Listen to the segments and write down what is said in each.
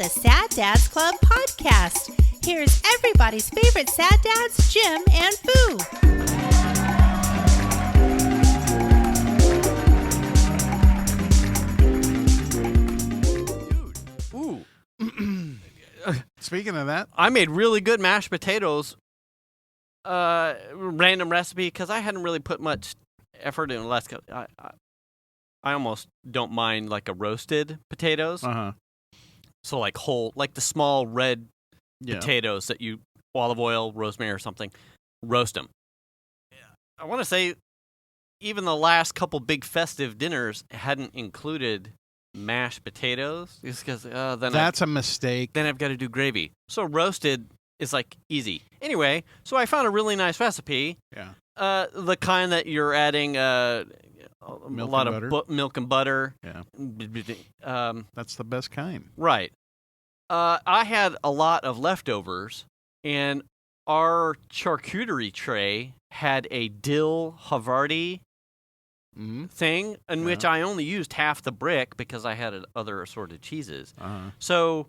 the Sad Dads Club podcast. Here's everybody's favorite sad dads, Jim and Boo. Ooh. Speaking of that, I made really good mashed potatoes. Random recipe, because I hadn't really put much effort in the last couple. I almost don't mind like a roasted potatoes. So like whole, like the small red potatoes that you olive oil, rosemary, or something, roast them. I want to say even the last couple big festive dinners hadn't included mashed potatoes, just because then that's a mistake. Then I've got to do gravy. So roasted is like easy. Anyway, so I found a really nice recipe. Yeah. The kind that you're adding a lot of milk and butter. Yeah. That's the best kind. Right. I had a lot of leftovers, and our charcuterie tray had a dill Havarti thing, in which I only used half the brick because I had other assorted cheeses. So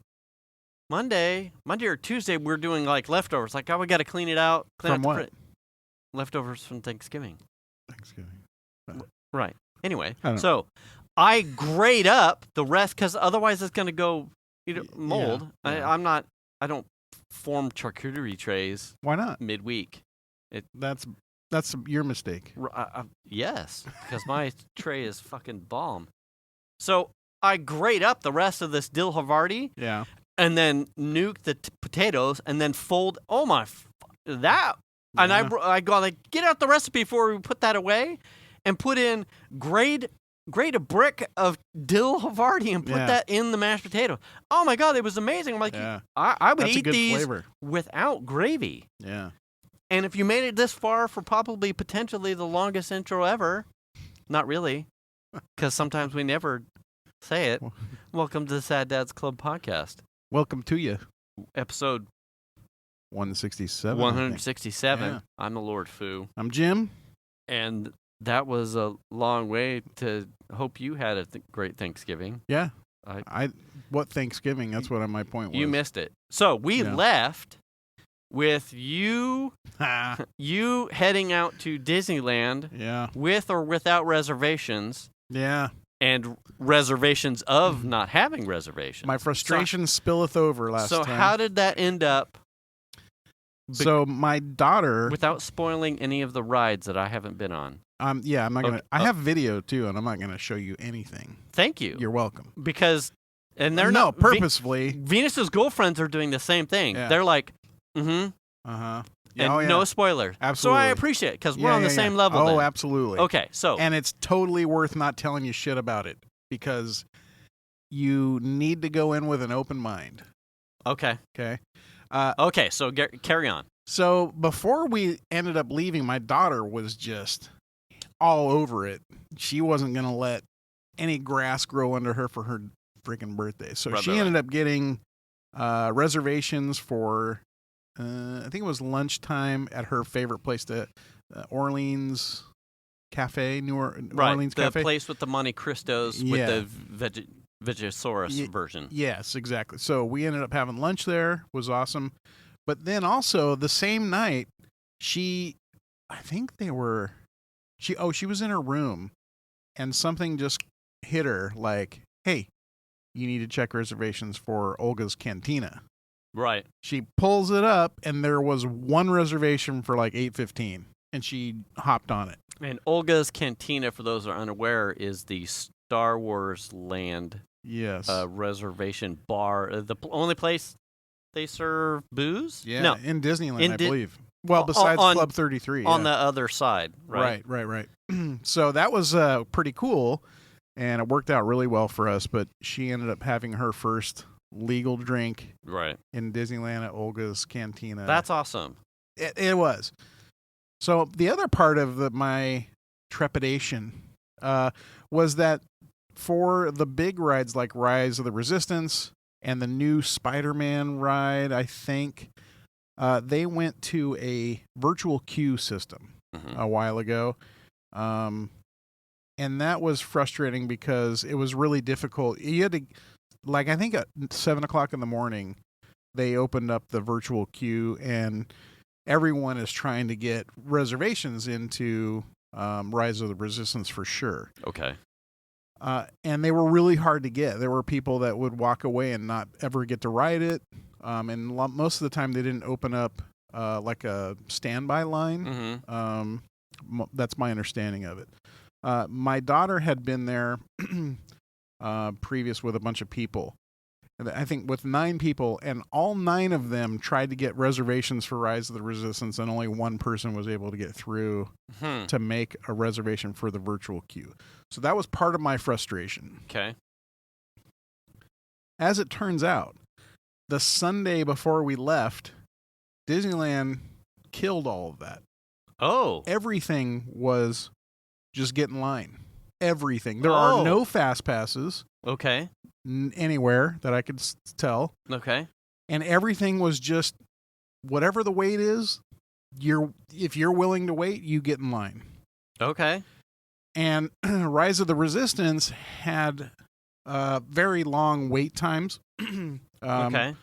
Monday or Tuesday, we're doing like leftovers. Like, we got to clean it out. From what? Leftovers from Thanksgiving. Right. Anyway, so I grate up the rest because otherwise it's going to go mold. Yeah. I don't form charcuterie trays. Why not? Midweek. That's your mistake. Yes, because my tray is fucking bomb. So I grate up the rest of this dill Havarti. Yeah. And then nuke the potatoes and then fold. Oh my, that. Yeah. And I go like, get out the recipe before we put that away, and put in grate a brick of dill Havarti and put that in the mashed potato. Oh my God, it was amazing. I'm like, I would eat these flavor without gravy. Yeah. And if you made it this far for probably potentially the longest intro ever, not really, because sometimes we never say it. Welcome to the Sad Dads Club podcast. Welcome to you. Episode 167. 167. Yeah. I'm the Lord Foo. I'm Jim. And that was a long way to hope you had a great Thanksgiving. Yeah. What Thanksgiving? That's what my point was. You missed it. So we left with you heading out to Disneyland. Yeah. With or without reservations. Yeah. And reservations of not having reservations. My frustration spilleth over last time. So how did that end up? So my daughter... Without spoiling any of the rides that I haven't been on. I'm not going to... I have video, too, and I'm not going to show you anything. Thank you. You're welcome. Because... And they're not... purposefully. Venus's girlfriends are doing the same thing. Yeah. They're like, Uh-huh. And no spoiler. Absolutely. So I appreciate it, because we're on the same level then. Oh, absolutely. Okay, so... And it's totally worth not telling you shit about it, because you need to go in with an open mind. Okay. Okay? Okay, so carry on. So before we ended up leaving, my daughter was just all over it. She wasn't going to let any grass grow under her for her freaking birthday. So she ended up getting reservations for... I think it was lunchtime at her favorite place, the Orleans Cafe, Orleans the Cafe. Place with the Monte Cristos with the Vegasaurus version. Yes, exactly. So we ended up having lunch there. Was awesome. But then also the same night, she was in her room, and something just hit her like, hey, you need to check reservations for Olga's Cantina. Right. She pulls it up, and there was one reservation for like 8:15, and she hopped on it. And Olga's Cantina, for those who are unaware, is the Star Wars Land reservation bar. The only place they serve booze? Yeah, no. in Disneyland, I believe. Well, besides Club 33. On the other side, right? Right. So that was pretty cool, and it worked out really well for us, but she ended up having her first legal drink in Disneyland at Olga's Cantina. That's awesome. It was. So the other part of my trepidation was that for the big rides like Rise of the Resistance and the new Spider-Man ride, I think they went to a virtual queue system a while ago. And that was frustrating because it was really difficult. You had to like I think at 7:00 in the morning, they opened up the virtual queue, and everyone is trying to get reservations into Rise of the Resistance for sure. Okay. And they were really hard to get. There were people that would walk away and not ever get to ride it. And most of the time they didn't open up like a standby line. Mm-hmm. That's my understanding of it. My daughter had been there previous with a bunch of people. I think with 9 people, and all 9 of them tried to get reservations for Rise of the Resistance, and only one person was able to get through to make a reservation for the virtual queue. So that was part of my frustration. Okay. As it turns out, the Sunday before we left, Disneyland killed all of that. Oh. Everything was just get in line. Everything. There are no fast passes. Okay. Anywhere that I could tell. Okay. And everything was just whatever the wait is, if you're willing to wait, you get in line. Okay. And Rise of the Resistance had very long wait times. Okay.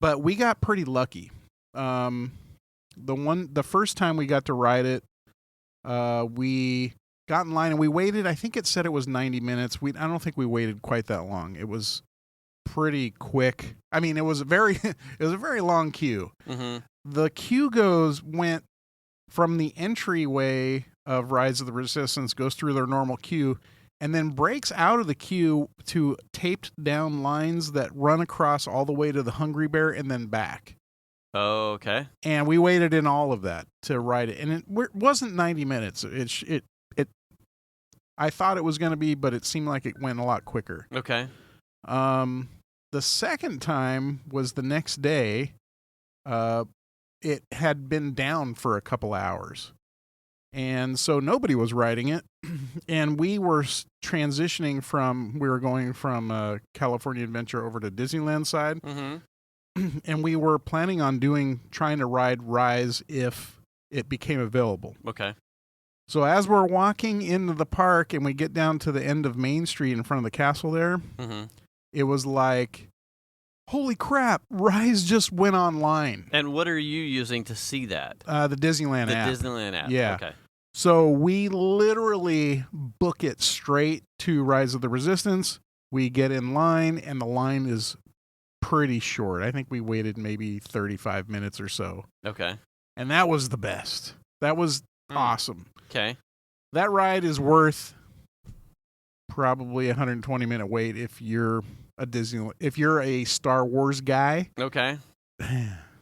But we got pretty lucky. The first time we got to ride it, we got in line and we waited. I think it said it was 90 minutes. I don't think we waited quite that long. It was pretty quick. I mean, it was a very long queue. Mm-hmm. The queue went from the entryway of Rise of the Resistance, goes through their normal queue, and then breaks out of the queue to taped down lines that run across all the way to the Hungry Bear and then back. Oh, okay. And we waited in all of that to ride it, and it wasn't 90 minutes. I thought it was going to be, but it seemed like it went a lot quicker. Okay. The second time was the next day. It had been down for a couple hours, and so nobody was riding it. And we were transitioning we were going from California Adventure over to Disneyland side. Mm-hmm. And we were planning on trying to ride Rise if it became available. Okay. So as we're walking into the park and we get down to the end of Main Street in front of the castle there, it was like, holy crap, Rise just went online. And what are you using to see that? The Disneyland app. The Disneyland app. Yeah. Okay. So we literally book it straight to Rise of the Resistance. We get in line, and the line is pretty short. I think we waited maybe 35 minutes or so. Okay. And that was the best. That was awesome. Okay. That ride is worth probably a 120-minute wait if you're a Star Wars guy. Okay.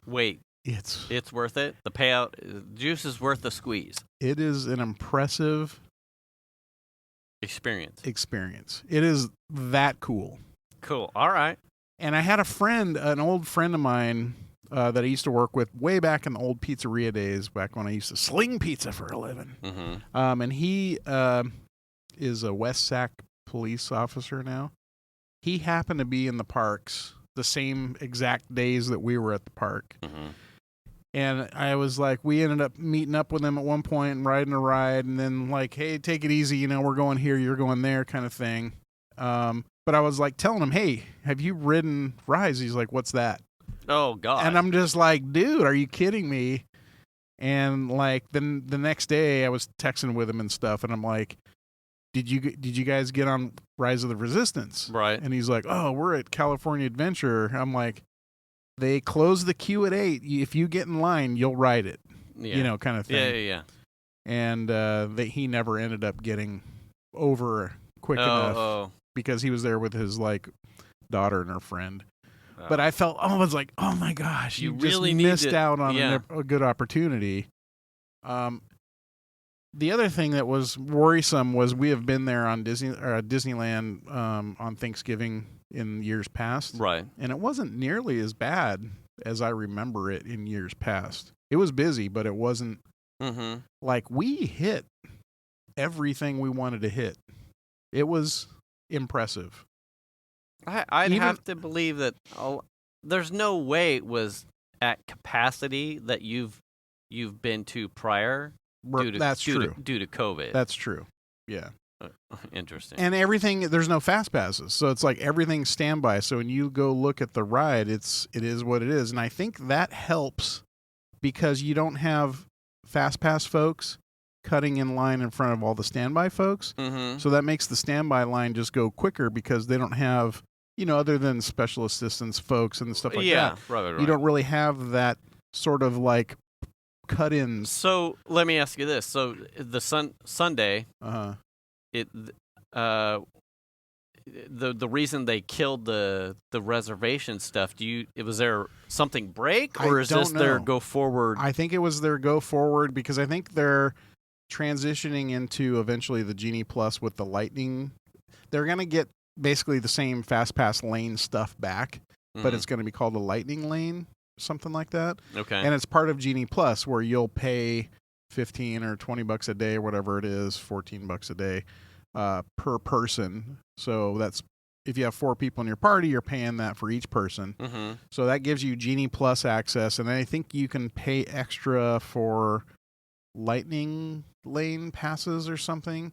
Wait. It's worth it? The payout, juice is worth the squeeze. It is an impressive experience. It is that cool. Cool. All right. And I had an old friend of mine that I used to work with way back in the old pizzeria days, back when I used to sling pizza for a living. Mm-hmm. And he is a West Sac police officer now. He happened to be in the parks the same exact days that we were at the park. Mm-hmm. And I was like, we ended up meeting up with him at one point and riding a ride, and then like, hey, take it easy, we're going here, you're going there, kind of thing. But I was like telling him, hey, have you ridden Rise? He's like, what's that? Oh, God. And I'm just like, dude, are you kidding me? And like then the next day I was texting with him and stuff, and I'm like, did you guys get on Rise of the Resistance? Right. And he's like, oh, we're at California Adventure. I'm like, they close the queue at 8. If you get in line, you'll ride it. Yeah. Kind of thing. Yeah. And he never ended up getting over quick enough because he was there with his like daughter and her friend. But I was like, oh my gosh, you really just missed out on a good opportunity. The other thing that was worrisome was we have been there on Disneyland on Thanksgiving in years past. Right. And it wasn't nearly as bad as I remember it in years past. It was busy, but it wasn't like we hit everything we wanted to hit. It was impressive. I'd have to believe that there's no way it was at capacity that you've been to prior due to COVID. That's true. Yeah. Interesting. And everything, there's no fast passes, so it's like everything's standby. So when you go look at the ride, it is what it is, and I think that helps because you don't have fast pass folks cutting in line in front of all the standby folks. Mm-hmm. So that makes the standby line just go quicker because they don't have, other than special assistance folks and stuff like that. Right. You don't really have that sort of like cut-ins. So let me ask you this: so the Sunday, the reason they killed the reservation stuff, was there something break, or is this their go forward? I think it was their go forward because I think they're transitioning into eventually the Genie Plus with the Lightning. They're going to get basically the same Fast Pass lane stuff back, but it's going to be called a Lightning lane, something like that. Okay. And it's part of Genie Plus where you'll pay $15 or $20 a day or whatever it is, $14 a day per person. So that's if you have 4 people in your party, you're paying that for each person. Mm-hmm. So that gives you Genie Plus access, and I think you can pay extra for Lightning lane passes or something.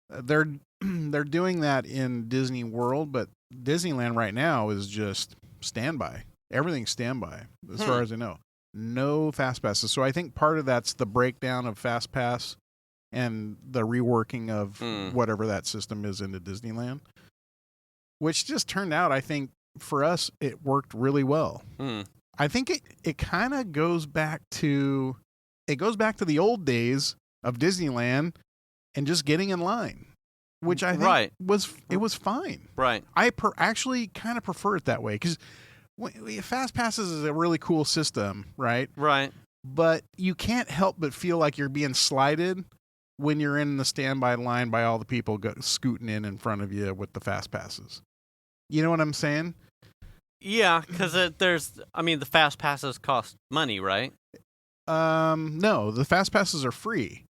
They're doing that in Disney World, but Disneyland right now is just standby. Everything's standby as far as I know. No fast passes. So I think part of that's the breakdown of fast pass and the reworking of whatever that system is into Disneyland, which just turned out, I think, for us, it worked really well. I think it kind of goes back to the old days of Disneyland and just getting in line, which I think was fine. Right. I actually kind of prefer it that way because Fast Passes is a really cool system, right? Right. But you can't help but feel like you're being slighted when you're in the standby line by all the people scooting in front of you with the Fast Passes. You know what I'm saying? Yeah, because the Fast Passes cost money, right? No, the Fast Passes are free.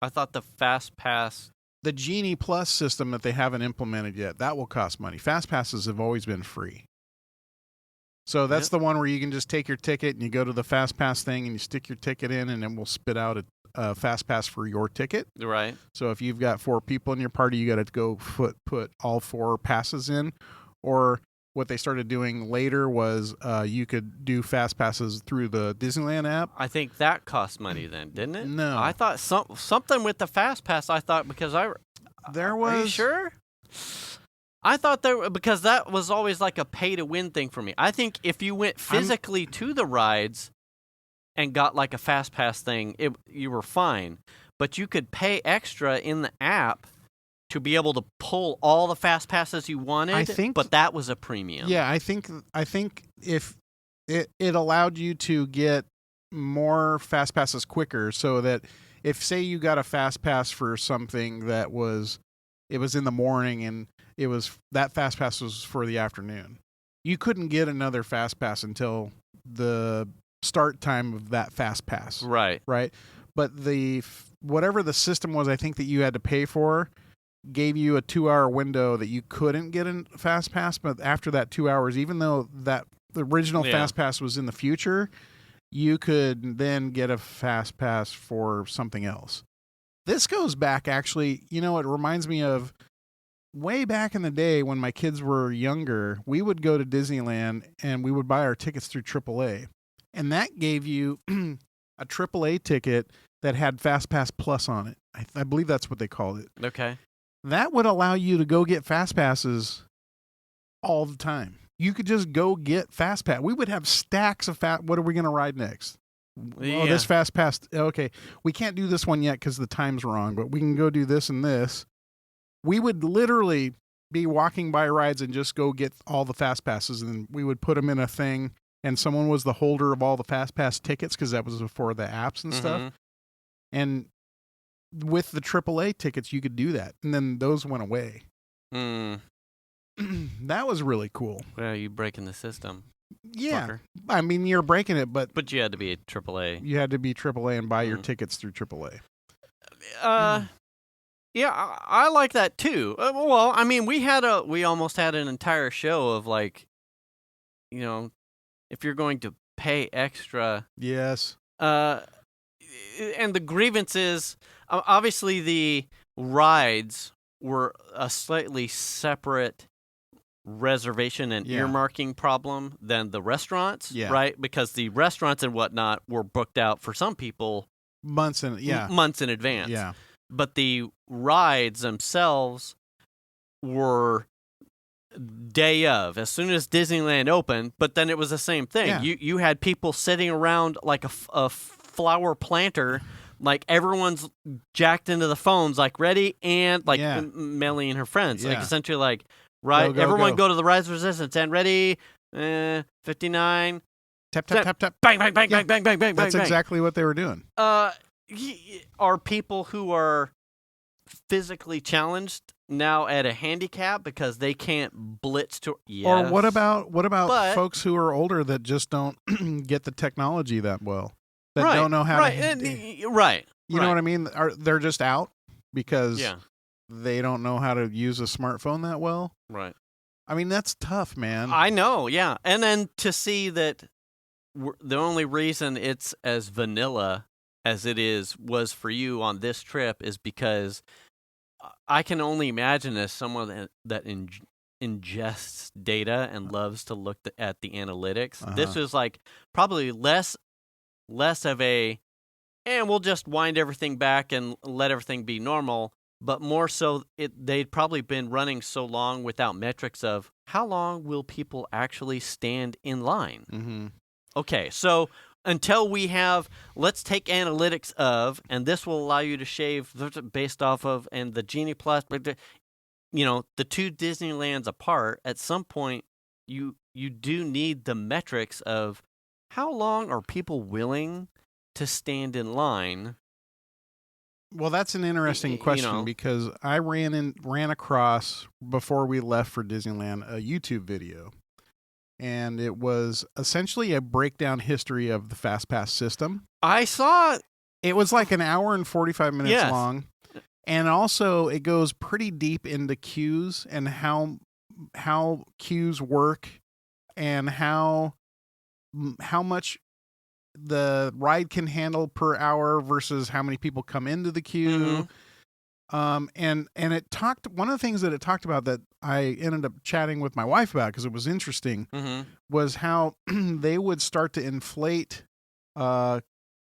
I thought the Fast Pass... The Genie Plus system that they haven't implemented yet, that will cost money. Fast Passes have always been free. So that's the one where you can just take your ticket and you go to the Fast Pass thing and you stick your ticket in and it will spit out a Fast Pass for your ticket. Right. So if you've got 4 people in your party, you got to go put all 4 passes in. Or what they started doing later was you could do Fast Passes through the Disneyland app. I think that cost money then, didn't it? No. I thought something with the Fast Pass, because there was... Are you sure? I thought because that was always like a pay-to-win thing for me. I think if you went physically to the rides and got like a Fast Pass thing, you were fine. But you could pay extra in the app to be able to pull all the Fast Passes you wanted, but that was a premium. Yeah, I think if it allowed you to get more Fast Passes quicker, so that if, say, you got a Fast Pass for something that was in the morning and that Fast Pass was for the afternoon, you couldn't get another Fast Pass until the start time of that Fast Pass. Right. But whatever the system was, I think that you had to pay for, gave you a 2-hour window that you couldn't get a Fast Pass, but after that 2 hours, even though the original Fast Pass was in the future, you could then get a Fast Pass for something else. This goes back, actually, it reminds me of way back in the day when my kids were younger. We would go to Disneyland and we would buy our tickets through AAA. And that gave you a AAA ticket that had Fast Pass Plus on it. I believe that's what they called it. Okay. That would allow you to go get Fast Passes all the time. You could just go get Fast Pass. We would have stacks of what are we going to ride next? Yeah. Oh, this Fast Pass. Okay, we can't do this one yet because the time's wrong, but we can go do this and this. We would literally be walking by rides and just go get all the Fast Passes, and we would put them in a thing, and someone was the holder of all the Fast Pass tickets because that was before the apps and stuff. And with the AAA tickets, you could do that, and then those went away. That was really cool. Well, you breaking the system. Yeah, fucker. I mean, you're breaking it, but you had to be a AAA. You had to be AAA and buy your tickets through AAA. Yeah, I like that too. Well, I mean, we almost had an entire show of like, if you're going to pay extra. Yes. And the grievance is, obviously the rides were a slightly separate reservation and earmarking problem than the restaurants, right? Because the restaurants and whatnot were booked out for some people months in advance. Yeah. But the rides themselves were day of, as soon as Disneyland opened, but then it was the same thing. Yeah. You had people sitting around like a flower planter, like everyone's jacked into the phones, like ready, and like Melly and her friends. Like essentially like, right, everyone go to the rise resistance and ready, 59. Tap, tap, tap, tap. Bang, bang, bang, bang, bang, bang, bang, That's bang. exactly what they were doing. Are people who are physically challenged now at a handicap because they can't blitz to? Yes. Or what about folks who are older that just don't get the technology that well? That don't know how to... Right. You know what I mean? They're just out because they don't know how to use a smartphone that well? Right. I mean, that's tough, man. I know, yeah. And then to see that the only reason it's as vanilla as it was for you on this trip is because I can only imagine as someone that ingests data and loves to look at the analytics. This is like probably less of a, and we'll just wind everything back and let everything be normal, but more so they'd probably been running so long without metrics of how long will people actually stand in line. Mm-hmm. Okay, so until we have, let's take analytics of, and this will allow you to shave based off of, and the Genie Plus, the two Disneylands apart, at some point you do need the metrics of how long are people willing to stand in line. Well, that's an interesting question because I ran across, before we left for Disneyland, a YouTube video. And it was essentially a breakdown history of the FastPass system. I saw it. It was like an hour and 45 minutes long. And also it goes pretty deep into queues and how queues work and how much the ride can handle per hour versus how many people come into the queue. And it talked, one of the things that it talked about that I ended up chatting with my wife about because it was interesting was how they would start to inflate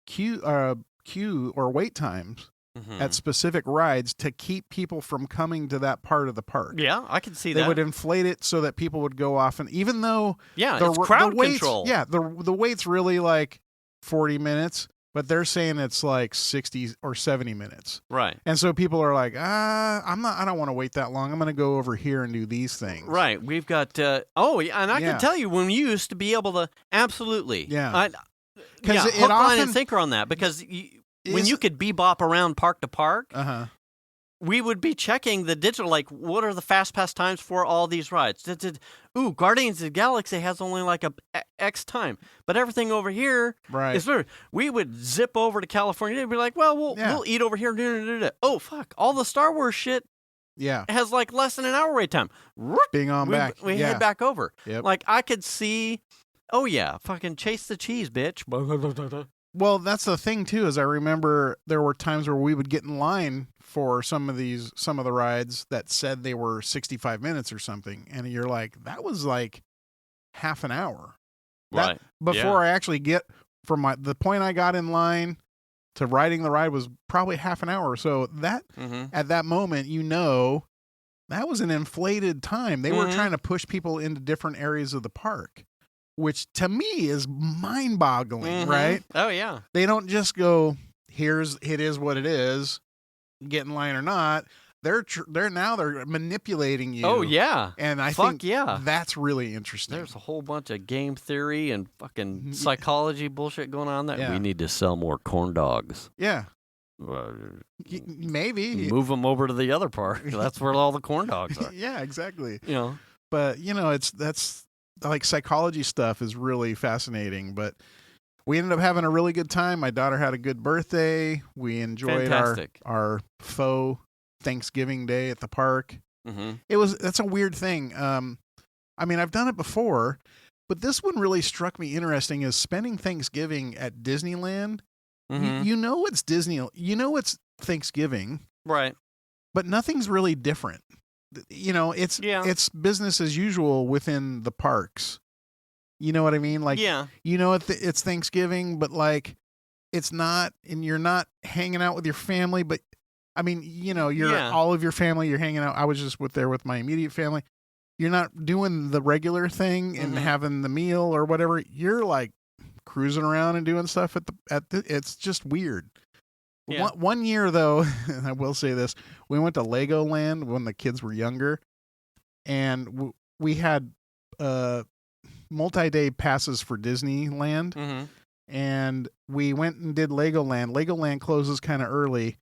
queue or wait times at specific rides to keep people from coming to that part of the park. Yeah, I can see that. They would inflate it so that people would go off, and even though it's crowd control. Yeah, the wait's really like 40 minutes. But they're saying it's like 60 or 70 minutes. Right. And so people are like, I don't want to wait that long. I'm going to go over here and do these things. Right. We've got, and I can tell you when we used to be able to, absolutely. Yeah. Hook, line, and sinker on that. Because when you could bebop around park to park, we would be checking the digital, like, what are the FastPass times for all these rides? Ooh, Guardians of the Galaxy has only like a X time, but everything over here is very. We would zip over to California and be like, well, we'll eat over here. Oh, fuck, all the Star Wars shit has like less than an hour wait time. Being on back. We head back over. Yep. Like, I could see, fucking chase the cheese, bitch. Well, that's the thing, too, is I remember there were times where we would get in line for some of the rides that said they were 65 minutes or something. And you're like, that was like half an hour. Right. Before I actually get from the point I got in line to riding the ride was probably half an hour. So that at that moment, that was an inflated time. They were trying to push people into different areas of the park, which to me is mind-boggling, right? Oh, yeah. They don't just go, it is what it is, get in line or not. They're manipulating you. Oh, yeah. And I think that's really interesting. There's a whole bunch of game theory and fucking psychology bullshit going on that we need to sell more corn dogs. Yeah. Maybe. Move them over to the other park. That's where all the corn dogs are. Yeah, exactly. But, that's like psychology stuff is really fascinating, but we ended up having a really good time. My daughter had a good birthday. We enjoyed our faux Thanksgiving day at the park. That's a weird thing. I mean, I've done it before, but this one really struck me interesting is spending Thanksgiving at Disneyland. It's Disney. Thanksgiving. Right. But nothing's really different. It's business as usual within the parks. You know what I mean? Like, it's Thanksgiving, but like, it's not, and you're not hanging out with your family, but I mean, you're all of your family, you're hanging out. I was just there with my immediate family. You're not doing the regular thing and having the meal or whatever. You're like cruising around and doing stuff it's just weird. Yeah. One year though, and I will say this, we went to Legoland when the kids were younger, and we had multi-day passes for Disneyland, and we went and did Legoland. Legoland closes kind of early.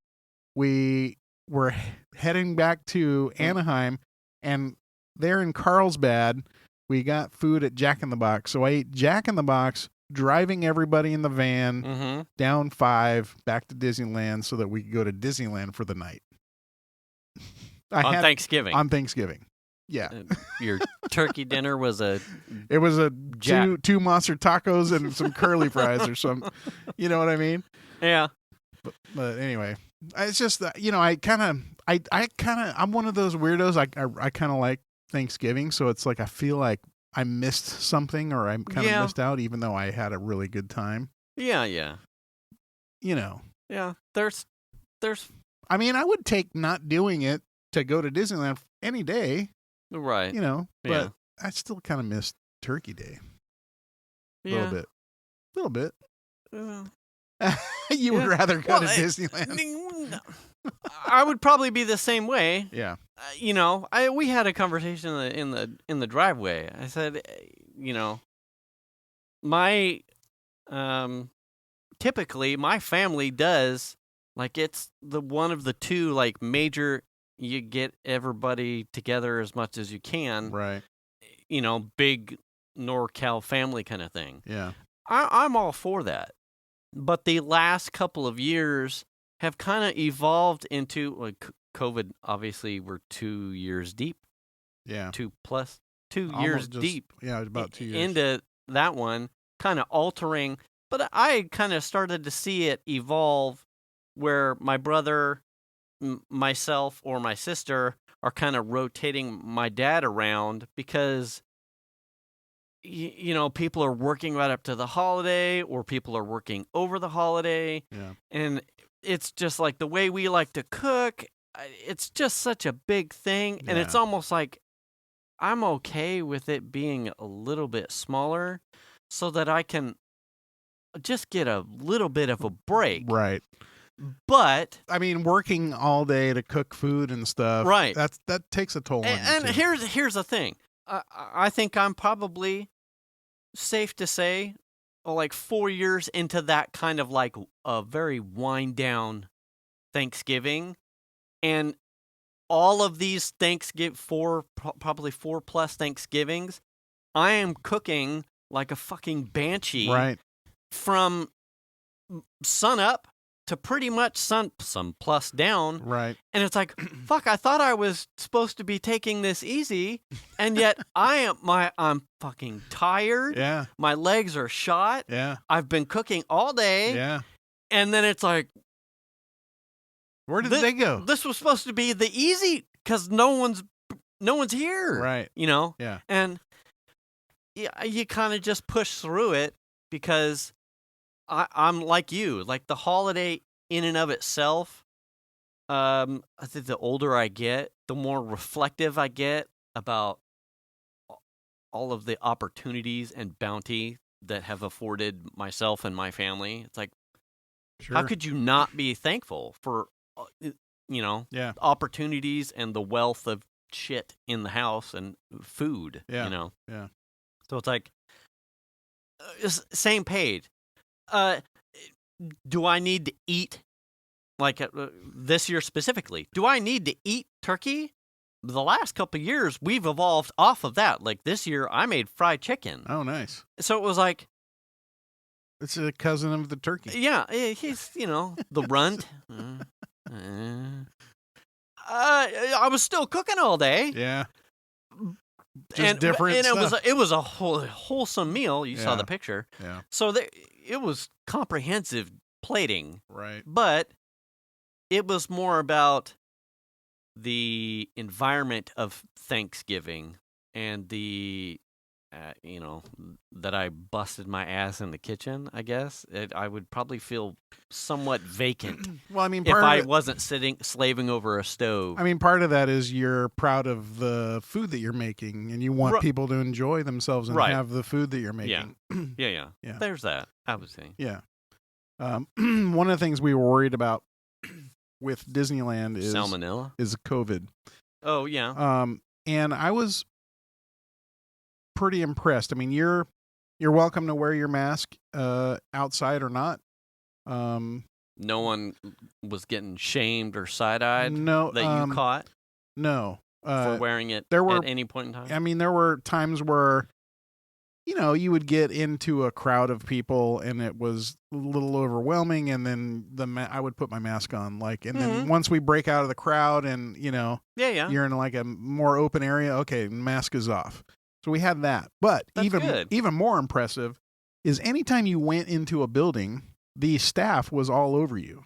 We were heading back to Anaheim, and there in Carlsbad, we got food at Jack in the Box. So I ate Jack in the Box, driving everybody in the van down 5 back to Disneyland so that we could go to Disneyland for the night. Thanksgiving. On Thanksgiving. Yeah. Your turkey dinner was It was two monster tacos and some curly fries or some, you know what I mean? Yeah. But anyway, it's just that, I'm one of those weirdos. I kind of like Thanksgiving, so it's like I feel like I missed something, or I kind of missed out, even though I had a really good time. Yeah. Yeah. There's. I mean, I would take not doing it to go to Disneyland any day. Right. But I still kind of missed Turkey Day. A little bit. You would rather go to Disneyland? I would probably be the same way. Yeah. We had a conversation in the driveway. I said, my typically my family does, like, it's the one of the two, like, major, you get everybody together as much as you can. Right. Big NorCal family kind of thing. Yeah. I'm all for that. But the last couple of years have kind of evolved into, like, COVID, obviously, we're 2 years deep. Yeah. 2 years deep. Yeah, about 2 years. Into that one, kind of altering. But I kind of started to see it evolve where my brother, myself, or my sister are kind of rotating my dad around because, people are working right up to the holiday, or people are working over the holiday. Yeah. And it's just like the way we like to cook. It's just such a big thing. And it's almost like I'm okay with it being a little bit smaller so that I can just get a little bit of a break. Right. But I mean, working all day to cook food and stuff. Right. That takes a toll on you. And here's the thing. I think I'm probably safe to say, like 4 years into that kind of like a very wind down Thanksgiving, and all of these probably 4+ Thanksgivings, I am cooking like a fucking banshee, right, from sun up to pretty much sun plus down. Right. And it's like, fuck, I thought I was supposed to be taking this easy, and yet I'm fucking tired. Yeah. My legs are shot. Yeah. I've been cooking all day. Yeah. And then it's like, where did they go? This was supposed to be the easy, because no one's here. Right. Yeah. And you kind of just push through it, because I'm like you, like the holiday in and of itself. I think the older I get, the more reflective I get about all of the opportunities and bounty that have afforded myself and my family. It's like, how could you not be thankful for, opportunities and the wealth of shit in the house and food, Yeah. So it's like, same page. Do I need to eat, like this year specifically, do I need to eat turkey? The last couple of years, we've evolved off of that. Like this year, I made fried chicken. Oh, nice. So it was like, it's a cousin of the turkey. Yeah, he's, the runt. I was still cooking all day. Yeah. Just different stuff. And it was a wholesome meal. You saw the picture. Yeah. So it was comprehensive plating. Right. But it was more about the environment of Thanksgiving and the, that I busted my ass in the kitchen, I guess. I would probably feel somewhat vacant Well, I mean, if I wasn't slaving over a stove. I mean, part of that is you're proud of the food that you're making, and you want people to enjoy themselves and have the food that you're making. Yeah. There's that, I would say. Yeah. One of the things we were worried about with Disneyland is Salmonella? Is COVID. Oh, yeah. And I was pretty impressed. I mean, you're welcome to wear your mask outside or not. No one was getting shamed or side-eyed that you caught? No. For wearing it at any point in time? I mean, there were times where, you would get into a crowd of people and it was a little overwhelming, and then I would put my mask on, then once we break out of the crowd and, you're in like a more open area, okay, mask is off. So we had that. But even more impressive is anytime you went into a building, the staff was all over you.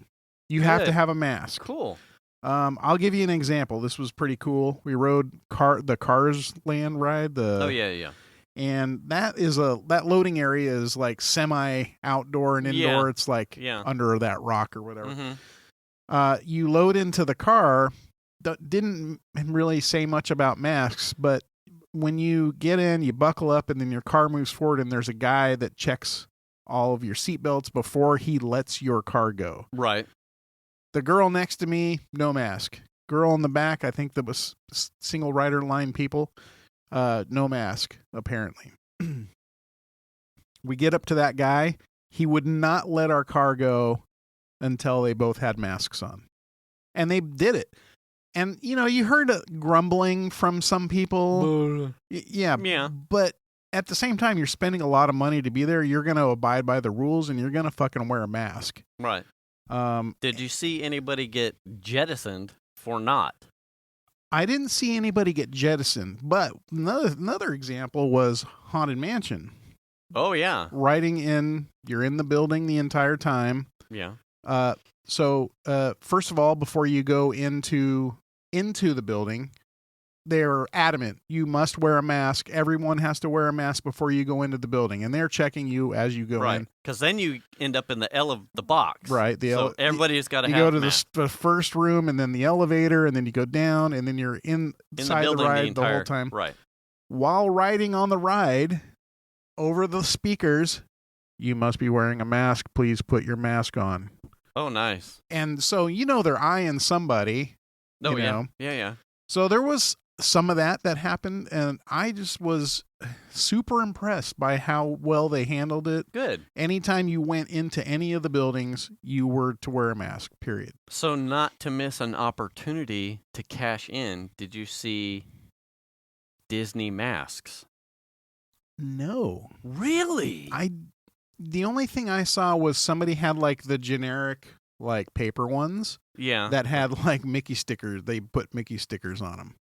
You have to have a mask. Cool. I'll give you an example. This was pretty cool. We rode the Cars Land ride. Yeah. And that loading area is like semi-outdoor and indoor. It's like under that rock or whatever. Mm-hmm. You load into the car. Didn't really say much about masks, but when you get in, you buckle up, and then your car moves forward, and there's a guy that checks all of your seatbelts before he lets your car go. Right. The girl next to me, no mask. Girl in the back, I think that was single rider line people, no mask, apparently. We get up to that guy. He would not let our car go until they both had masks on. And they did it. And, you heard grumbling from some people. Yeah. But at the same time, you're spending a lot of money to be there. You're going to abide by the rules, and you're going to fucking wear a mask. Right. Did you see anybody get jettisoned for not? I didn't see anybody get jettisoned, but another example was Haunted Mansion. Oh, yeah. You're in the building the entire time. Yeah. So first of all, before you go into the building, they're adamant. You must wear a mask. Everyone has to wear a mask before you go into the building, and they're checking you as you go in. Because then you end up in the box. Right. So everybody's got to have a mask. You go to the first room, and then the elevator, and then you go down, and then you're inside the ride the whole time. Right. While riding on the ride, over the speakers, you must be wearing a mask. Please put your mask on. Oh, nice. And so, they're eyeing somebody. Oh, yeah. Yeah. So there was some of that happened, and I just was super impressed by how well they handled it. Good. Anytime you went into any of the buildings, you were to wear a mask, period. So not to miss an opportunity to cash in, did you see Disney masks? No. Really? The only thing I saw was somebody had like the generic like paper ones. Yeah. That had like Mickey stickers. They put Mickey stickers on them.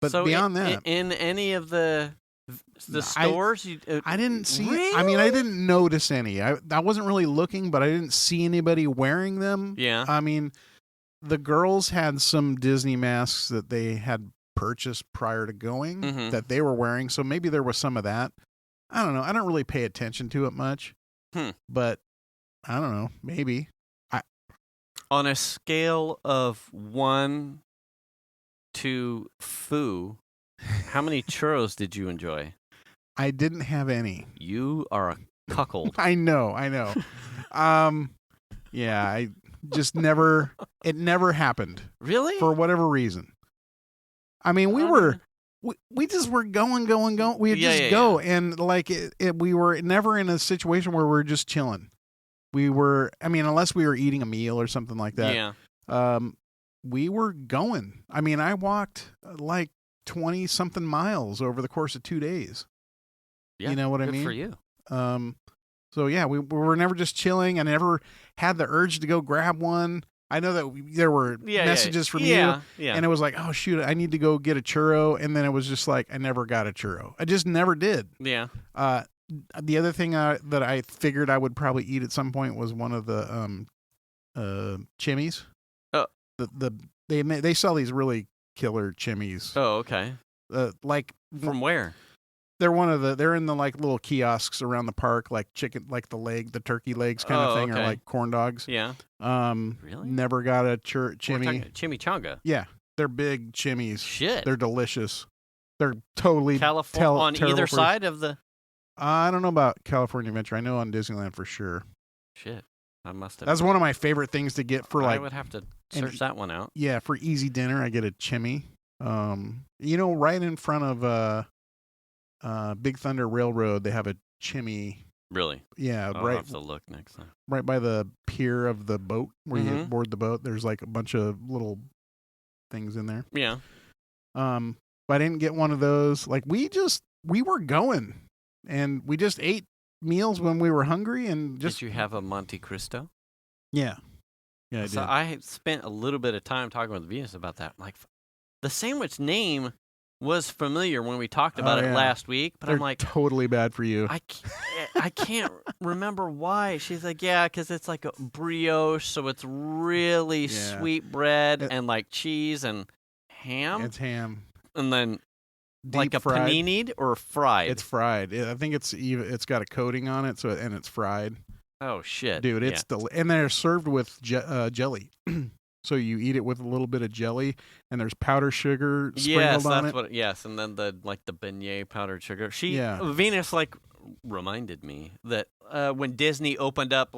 But so beyond that, in any of the stores, I didn't see. Really? I mean, I didn't notice any. I wasn't really looking, but I didn't see anybody wearing them. Yeah. I mean, the girls had some Disney masks that they had purchased prior to going that they were wearing, so maybe there was some of that. I don't know. I don't really pay attention to it much, but I don't know. Maybe. On a scale of 1 to foo, how many churros did you enjoy? I didn't have any. You are a cuckold. I know. Yeah, I just never. It never happened. Really? For whatever reason. I mean, we just were going. We would just go, and like we were never in a situation where we're just chilling. We were. I mean, unless we were eating a meal or something like that. Yeah. We were going. I mean, I walked like 20-something miles over the course of 2 days. Yeah, you know what I Good mean? for you. So yeah, we were never just chilling. I never had the urge to go grab one. I know that there were messages from you, and it was like, oh shoot, I need to go get a churro, and then it was just like I never got a churro. I just never did. Yeah. The other thing that I figured I would probably eat at some point was one of the chimneys. they sell these really killer chimneys. Oh, okay. Like from where? They're in the like little kiosks around the park, like chicken, like the turkey legs kind of thing, okay. or like corn dogs. Yeah. Really? Never got a chimney. Chimichanga. Yeah, they're big chimneys. Shit. They're delicious. They're totally on either side of the. I don't know about California Adventure. I know on Disneyland for sure. Shit, I must have. That's one of my favorite things to get for like. I would have to search that one out. Yeah, for easy dinner, I get a chimney. Right in front of Big Thunder Railroad, they have a chimney. Really? Yeah, I'll have to look next time. Right by the pier of the boat where you board the boat. There's like a bunch of little things in there. Yeah. But I didn't get one of those. Like we were going, and we just ate meals when we were hungry, and just. Did you have a Monte Cristo? Yeah. Yeah, I so did. I spent a little bit of time talking with Venus about that. Like, the sandwich name was familiar when we talked about it last week, but They're I'm like, totally bad for you. I can't remember why. She's like, yeah, because it's like a brioche, so it's really sweet bread and like cheese and ham. It's ham. And then like a fried. panini or fried? It's fried. I think it's got a coating on it, and it's fried. Oh shit, dude! It's and they're served with jelly. So you eat it with a little bit of jelly, and there's powdered sugar sprinkled on it. Yes, and then the beignet powdered sugar. Venus reminded me that when Disney opened up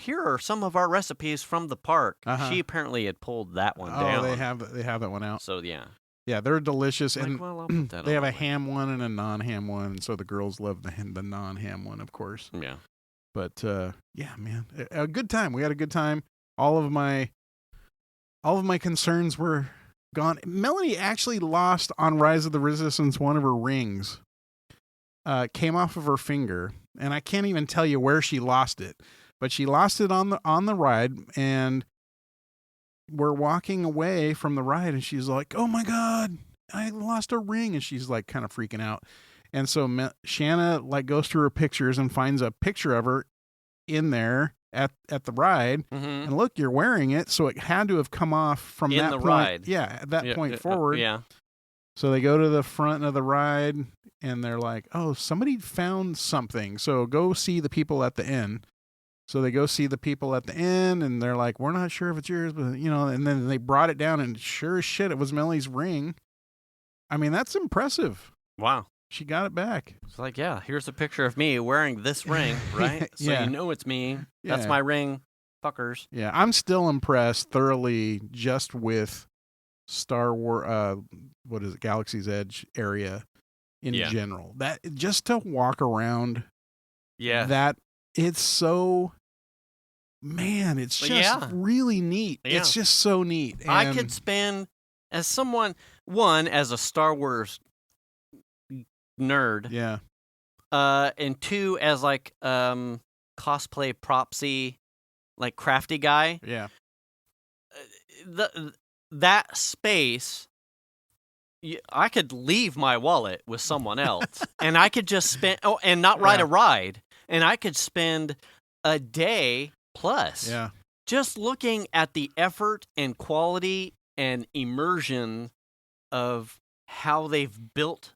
here are some of our recipes from the park. She apparently had pulled that one down. They have that one out. So yeah. Yeah, they're delicious, and I'll put that they have a ham one and a non-ham one, and so the girls love the non-ham one, of course. Yeah. But yeah, man, a good time. We had a good time. All of my concerns were gone. Melanie actually lost on Rise of the Resistance one of her rings. Came off of her finger, and I can't even tell you where she lost it, but she lost it on the ride, and we're walking away from the ride, and she's like, "Oh my God, I lost a ring," and she's like kind of freaking out. And so Shanna goes through her pictures and finds a picture of her in there at the ride, and look, you're wearing it, so it had to have come off from that point. Ride. Yeah, at that point forward. Yeah. So they go to the front of the ride, and they're like, "Oh, somebody found something. So go see the people at the inn." So they go see the people at the inn, and they're like, "We're not sure if it's yours, but And then they brought it down, and sure as shit, it was Melanie's ring. I mean, that's impressive. Wow. She got it back. It's like, yeah, here's a picture of me wearing this ring, right? So you know it's me. Yeah. That's my ring, fuckers. Yeah, I'm still impressed thoroughly just with Star Wars, Galaxy's Edge area in general. That just to walk around, that it's so, man, it's just really neat. Yeah. It's just so neat. And I could spend, as someone, as a Star Wars nerd, and two, as cosplay propsy, crafty guy. Yeah. That space, I could leave my wallet with someone else, and I could just spend and not ride a ride, and I could spend a day plus just looking at the effort and quality and immersion of how they've built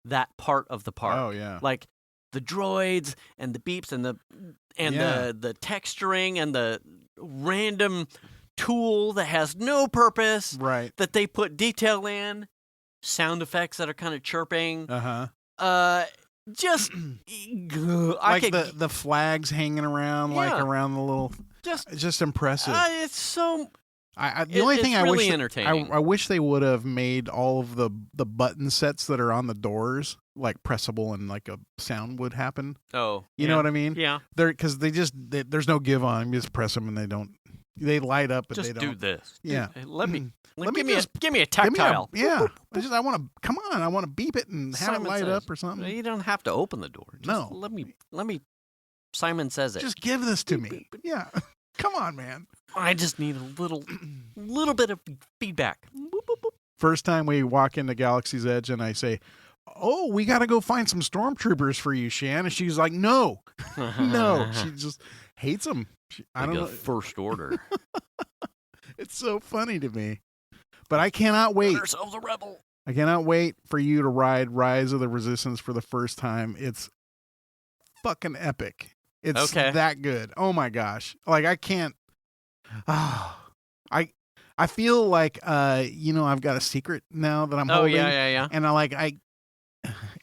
that part of the park. Oh yeah, like the droids and the beeps and the texturing and the random tool that has no purpose, right? That they put detail in, sound effects that are kind of chirping. Just the flags hanging around, around the little. Just impressive. It's so. The only thing I really wish entertaining. I wish they would have made all of the button sets that are on the doors pressable and a sound would happen. Oh, you know what I mean? Yeah. Because there's no give on. You just press them and they light up. But just they don't. do this. Yeah. Let me give me a tactile. I want to come on. I want to beep it and have it light up or something. You don't have to open the door. Just let me. Simon Says it. Just give this to me. Yeah. Come on, man. I just need a little bit of feedback. First time we walk into Galaxy's Edge and I say, "Oh, we got to go find some stormtroopers for you, Shan." And she's like, "No, no." She just hates them. I don't know. First order. It's so funny to me. But I cannot wait. Got ourselves a rebel. I cannot wait for you to ride Rise of the Resistance for the first time. It's fucking epic. It's that good. Oh my gosh. Like I can't. I feel like I've got a secret now that I'm holding. Yeah. And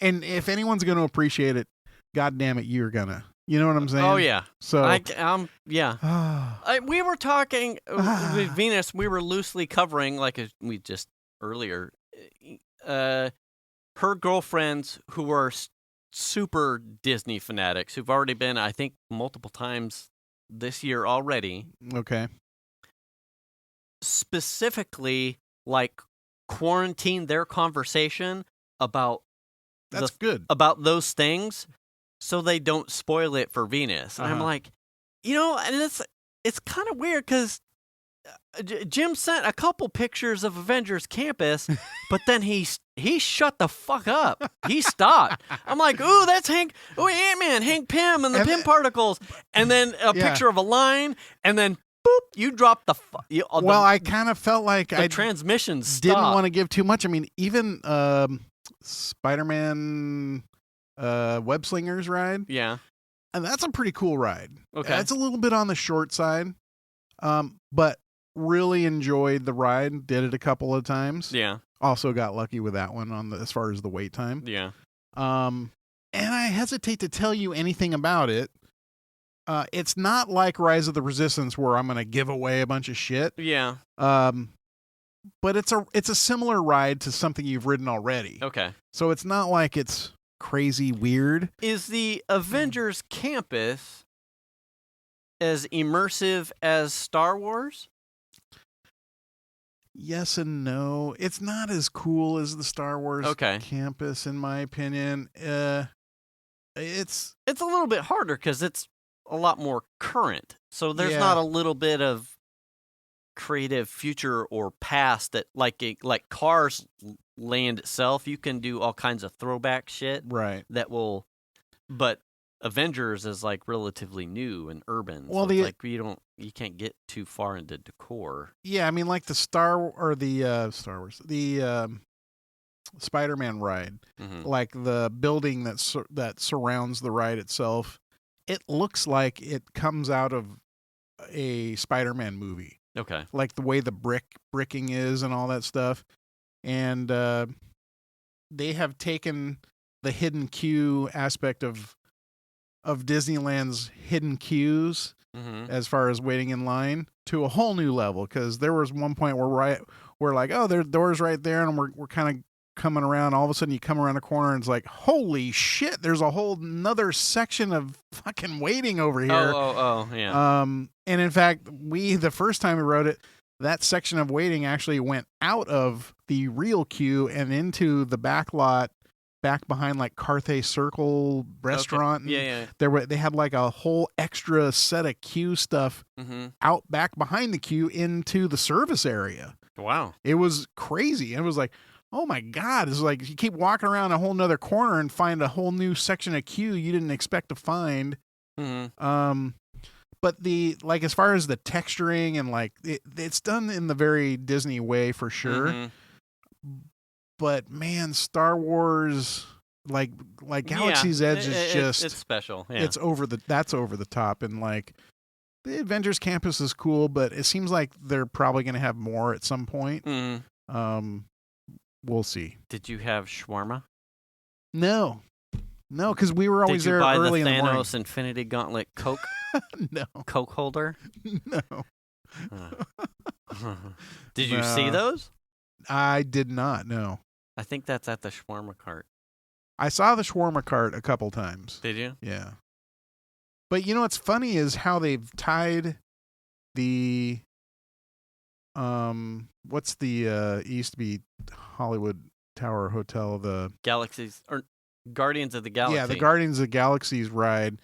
and if anyone's going to appreciate it, God damn it, you're gonna. You know what I'm saying? Oh yeah. So we were talking with Venus. We were loosely covering, like we just earlier, her girlfriends who are super Disney fanatics who've already been, I think, multiple times this year already. Okay. Specifically, like, quarantine their conversation about about those things so they don't spoil it for Venus. And I'm like, and it's kind of weird because Jim sent a couple pictures of Avengers Campus, but then he shut the fuck up. He stopped. I'm like, ooh, that's Ant-Man, Hank Pym, and the Pym particles. And then a picture of a line, and then boop, you dropped the I kind of felt like the transmission stopped. Didn't want to give too much. I mean, even Spider-Man Web Slingers ride. Yeah. And that's a pretty cool ride. Okay. It's a little bit on the short side. But really enjoyed the ride. Did it a couple of times. Yeah. Also got lucky with that one as far as the wait time. Yeah. And I hesitate to tell you anything about it. It's not like Rise of the Resistance where I'm going to give away a bunch of shit. Yeah. But it's a similar ride to something you've ridden already. Okay. So it's not like it's crazy weird. Is the Avengers Campus as immersive as Star Wars? Yes and no. It's not as cool as the Star Wars campus, in my opinion. It's a little bit harder because it's a lot more current. So there's not a little bit of creative future or past that, like Cars Land itself, you can do all kinds of throwback shit. Right. But Avengers is like relatively new and urban. Well, so it's like you can't get too far into decor. Yeah, I mean, like the Spider-Man ride, like the building that surrounds the ride itself, it looks like it comes out of a Spider-Man movie. Okay. Like the way the bricking is and all that stuff. And they have taken the hidden queue aspect of Disneyland's hidden queues as far as waiting in line to a whole new level. Because there was one point where we're like, oh, there's doors right there, and we're kind of coming around. All of a sudden, you come around a corner, and it's like, holy shit! There's a whole another section of fucking waiting over here. Oh, yeah. And in fact, the first time we rode it, that section of waiting actually went out of the real queue and into the back lot, back behind like Carthay Circle restaurant. Okay. Yeah. They had like a whole extra set of queue stuff out back behind the queue into the service area. Wow. It was crazy. It was like, oh my God. It's like you keep walking around a whole nother corner and find a whole new section of queue you didn't expect to find. But as far as the texturing and like it's done in the very Disney way for sure. But man, Star Wars, like Galaxy's Edge is just it's special. Yeah. It's that's over the top, and like the Avengers Campus is cool, but it seems like they're probably going to have more at some point. We'll see. Did you have shawarma? No, because we were always there early in the morning. Did you buy the Thanos Infinity Gauntlet Coke? No. Coke holder? No. Did you see those? I did not, no. I think that's at the shawarma cart. I saw the shawarma cart a couple times. Did you? Yeah. But what's funny is how they've tied the what's the used to be Hollywood Tower Hotel, the Galaxies or Guardians of the Galaxy. Yeah, the Guardians of the Galaxies ride,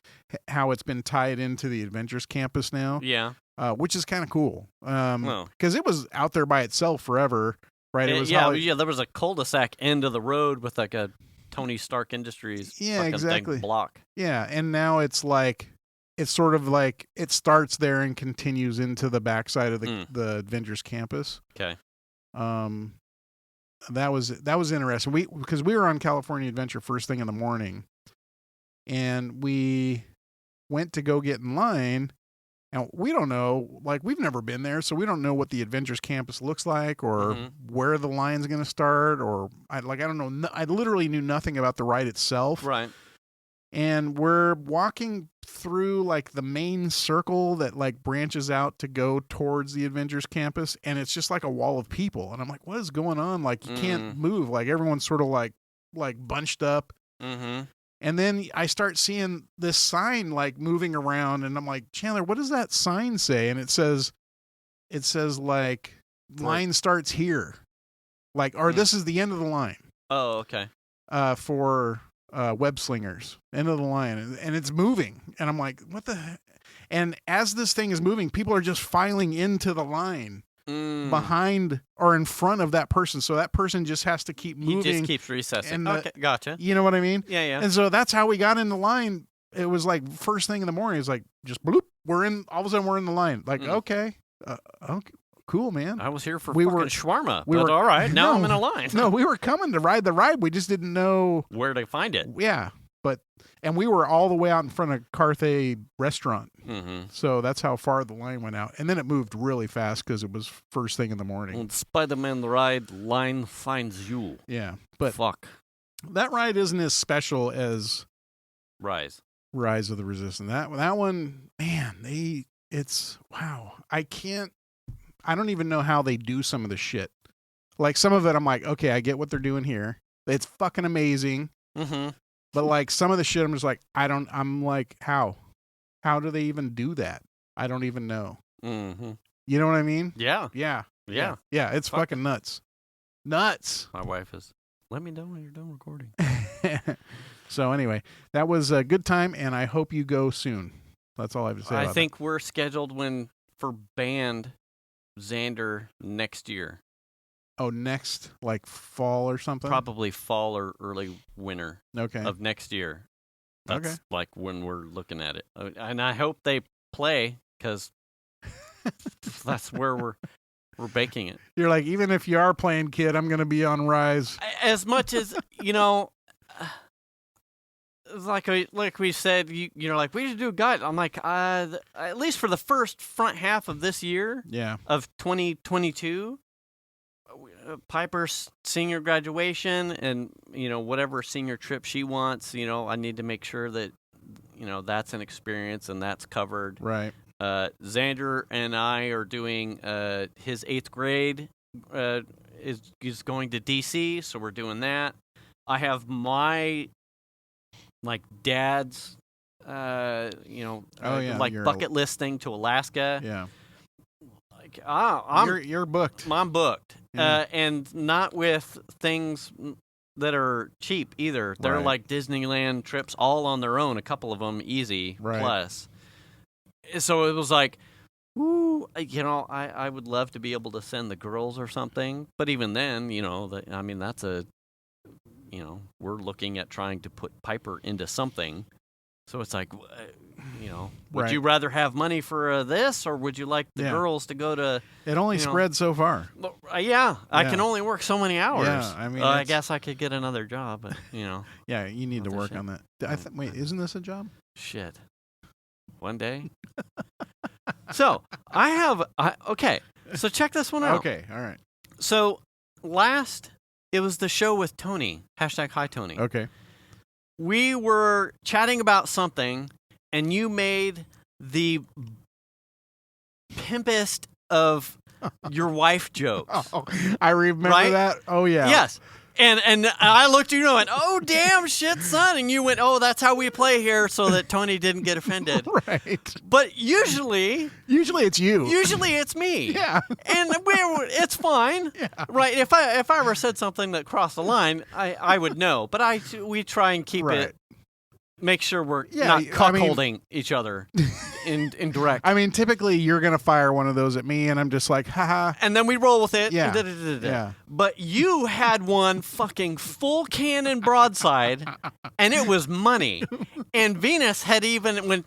how it's been tied into the Avengers Campus now. Yeah. Which is kind of cool. Because it was out there by itself forever, right? It was there was a cul-de-sac end of the road with like a Tony Stark Industries exactly block. Yeah, and now it's like it's sort of like it starts there and continues into the backside of the Avengers campus. Okay. That was interesting. Because we were on California Adventure first thing in the morning, and we went to go get in line, and we don't know, like we've never been there, so we don't know what the Avengers campus looks like or where the line's going to start, or I don't know. I literally knew nothing about the ride itself. Right. And we're walking through like the main circle that like branches out to go towards the Avengers campus, and it's just like a wall of people. And I'm like, what is going on? Like you can't move. Like everyone's sort of like bunched up. Mm-hmm. And then I start seeing this sign like moving around, and I'm like, Chandler, what does that sign say? And it says like line starts here, like, or this is the end of the line. Oh, okay. For web slingers, end of the line, and it's moving, and I'm like, what the heck? And as this thing is moving, people are just filing into the line behind or in front of that person, so that person just has to keep moving. He just keeps recessing. Okay, gotcha. You know what I mean? Yeah. And so that's how we got in the line. It was like first thing in the morning. It's like just bloop, we're in. All of a sudden, we're in the line. Like okay, cool, man. I was here for fucking shawarma. We were all right. Now I'm in a line. No, we were coming to ride the ride. We just didn't know where to find it. Yeah, and we were all the way out in front of Carthay restaurant. Mm-hmm. So that's how far the line went out, and then it moved really fast because it was first thing in the morning. On Spider-Man the ride, line finds you. Yeah, but fuck, that ride isn't as special as Rise of the Resistance. That one, man, it's wow. I don't even know how they do some of the shit. Like some of it, I'm like, okay, I get what they're doing here. It's fucking amazing. Mm-hmm. But like some of the shit, I'm just like, I'm like, how do they even do that? I don't even know. Mm-hmm. You know what I mean? Yeah. It's fucking nuts. My wife is, let me know when you're done recording. So anyway, that was a good time, and I hope you go soon. That's all I have to say about I think we're scheduled for band Xander next year. Oh, next, like fall or something? Probably fall or early winter of next year. That's like when we're looking at it. And I hope they play, because that's where we're baking it. You're like, even if you are playing, kid, I'm going to be on Rise. As much as, like we said, you're like, we should do a guide. I'm like, at least for the front half of this year, of 2022, Piper's senior graduation and, whatever senior trip she wants, I need to make sure that, that's an experience and that's covered. Right. Xander and I are doing his 8th grade is going to DC, so we're doing that. I have my dad's bucket list thing to Alaska. Yeah. You're booked. I'm booked. Yeah. And not with things that are cheap either. They're like Disneyland trips all on their own, a couple of them easy plus. So it was like, ooh, I would love to be able to send the girls or something. But even then, that's we're looking at trying to put Piper into something. So it's like, would you rather have money for this, or would you like the girls to go to... It only spread so far. I can only work so many hours. Yeah, I mean... I guess I could get another job, but, Yeah, you need to work on that. Wait, isn't this a job? Shit. One day? So, okay, so check this one out. Okay, all right. So, it was the show with Tony. #Hi Tony. Okay. We were chatting about something, and you made the pimpest of your wife jokes. Oh, I remember that. Oh, yeah. Yes. And I looked at you and went, oh, damn shit, son. And you went, oh, that's how we play here, so that Tony didn't get offended. Right. But usually it's you. Usually it's me. Yeah. And it's fine. Yeah. Right. If I ever said something that crossed the line, I would know. But we try and keep it, make sure we're not cuckolding each other in direct. I mean, typically you're going to fire one of those at me, and I'm just like, haha. And then we roll with it. Yeah. Yeah. But you had one fucking full cannon broadside, and it was money. And Venus had even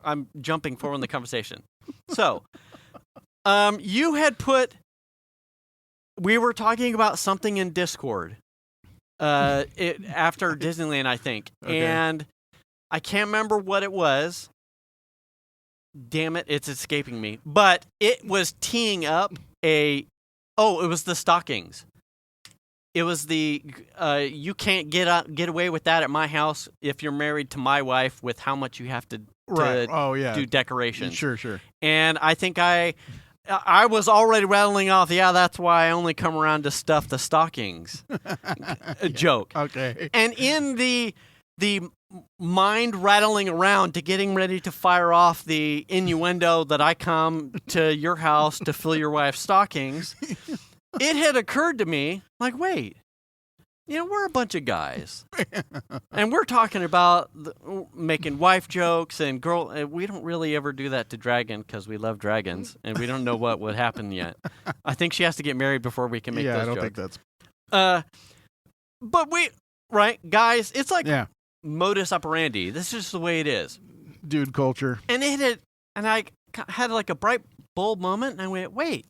I'm jumping forward in the conversation. So, you had we were talking about something in Discord after Disneyland, I think. Okay. And I can't remember what it was. Damn it, it's escaping me. But it was teeing up it was the stockings. It was the you can't get away with that at my house if you're married to my wife with how much you have to do decorations. Sure. And I think I was already rattling off, that's why I only come around to stuff the stockings. A joke. Okay. And in the mind rattling around to getting ready to fire off the innuendo that I come to your house to fill your wife's stockings, it had occurred to me, like, wait, we're a bunch of guys. And we're talking about making wife jokes and we don't really ever do that to Dragon because we love dragons and we don't know what would happen yet. I think she has to get married before we can make those jokes. Yeah, I don't think that's... But right, guys, it's like modus operandi. This is just the way it is. Dude culture. And I had like a bright bulb moment and I went, wait,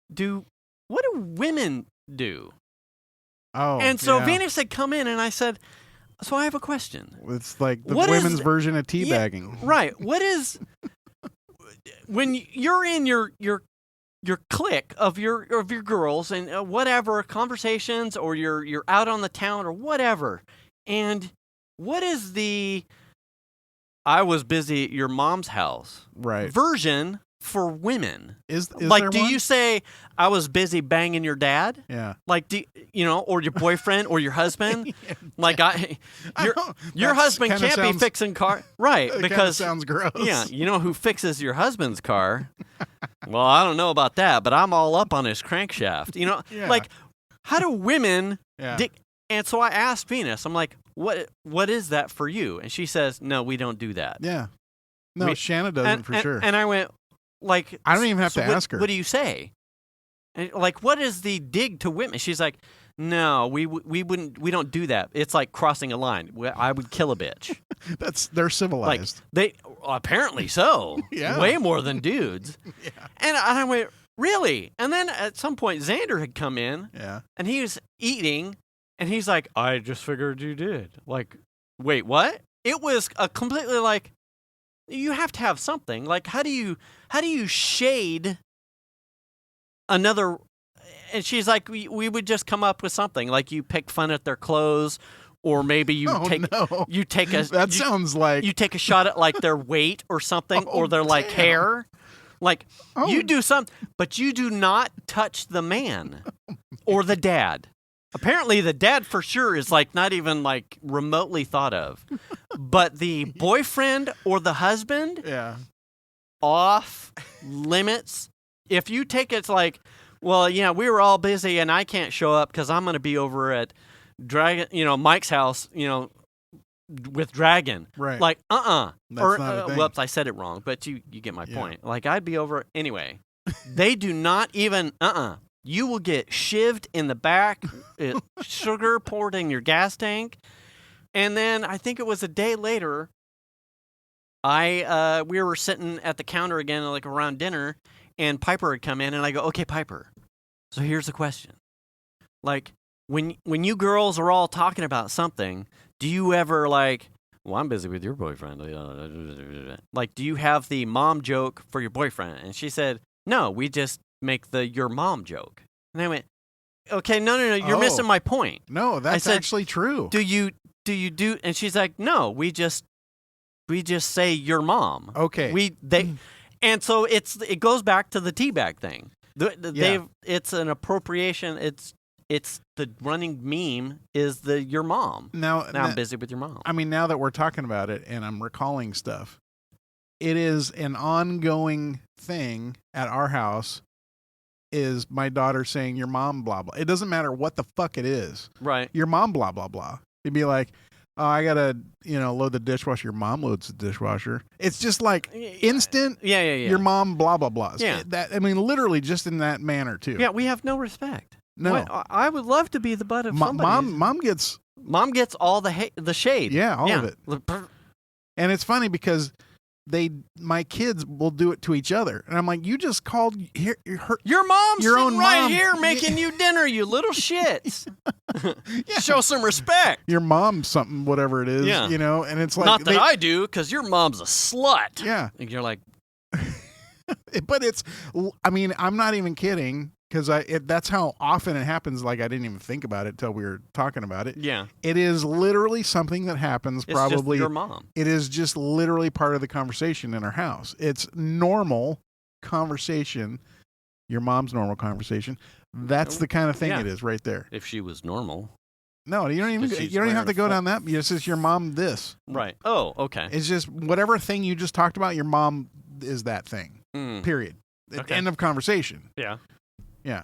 what do women do? Oh, and so Venus had come in, and I said, so I have a question. It's like the women's version of teabagging. Yeah, right. What is, when you're in your clique of your girls and whatever, conversations, or you're out on the town or whatever, and what is the I was busy at your mom's house version for women? Is like, there do one? you say I was busy banging your dad? Yeah. Like, or your boyfriend or your husband? Like, your husband can't be fixing car, right? Because sounds gross. Yeah, you know who fixes your husband's car? Well, I don't know about that, but I'm all up on his crankshaft. Like, how do women? And so I asked Venus, I'm like, what is that for you? And she says, no, we don't do that. Yeah. No, Shanna doesn't for sure. And I went, like, I don't even have to ask her. What do you say? And, like, what is the dig to women? She's like, no, we don't do that. It's like crossing a line. I would kill a bitch. They're civilized. Like, apparently so. Yeah. Way more than dudes. Yeah. And I went, really? And then at some point Xander had come in. Yeah. And he was eating, and he's like, I just figured you did. Like, wait, what? It was a completely like, you have to have something. Like, how do you shade another? And she's like, we would just come up with something. Like, you pick fun at their clothes, or maybe you sounds like you take a shot at like their weight or something, or their like hair. Like, you do something, but you do not touch the man or the dad. Apparently, the dad for sure is like not even like remotely thought of, but the boyfriend or the husband, off limits. If you take it's like, well, yeah, we were all busy and I can't show up because I'm going to be over at Mike's house, with Dragon. Right. Like, That's not a thing. Whoops, I said it wrong, but you get my point. Like, I'd be over anyway. They do not even. You will get shivved in the back, sugar poured in your gas tank. And then I think it was a day later, we were sitting at the counter again, like around dinner, and Piper had come in, and I go, okay, Piper, so here's the question. Like, when you girls are all talking about something, do you ever like, well, I'm busy with your boyfriend. Like, do you have the mom joke for your boyfriend? And she said, no, we just make your mom joke. And I went, okay, no, you're missing my point. No, that's actually true. Do you do? And she's like, no, we just say your mom. Okay. And so it goes back to the teabag thing. It's an appropriation. It's the running meme is your mom. Now I'm busy with your mom. I mean, now that we're talking about it and I'm recalling stuff, it is an ongoing thing at our house, is my daughter saying your mom blah blah. It doesn't matter what the fuck it is. Right. Your mom blah blah blah. It'd be like, oh, I gotta load the dishwasher. Your mom loads the dishwasher. It's just like instant. Yeah. Your mom blah blah blah. Yeah. Literally just in that manner too. Yeah, we have no respect. No. I would love to be the butt of somebody. Mom gets all the shade. Yeah, all of it. And it's funny because my kids will do it to each other, and I'm like, you just called your mom's your own right mom here making you dinner, you little shits. Yeah. Show some respect. Your mom something, whatever it is, Yeah. and it's like not that I do, because your mom's a slut. Yeah, and you're like, but it's. I mean, I'm not even kidding. Because that's how often it happens. Like, I didn't even think about it till we were talking about it. Yeah. It is literally something that happens. It's probably just your mom. It is just literally part of the conversation in our house. It's normal conversation. Your mom's normal conversation. That's the kind of thing it is right there. If she was normal. No, you don't even have to go down that. It's just your mom this. Right. Oh, okay. It's just whatever thing you just talked about, your mom is that thing. Period. Okay. End of conversation. Yeah. Yeah.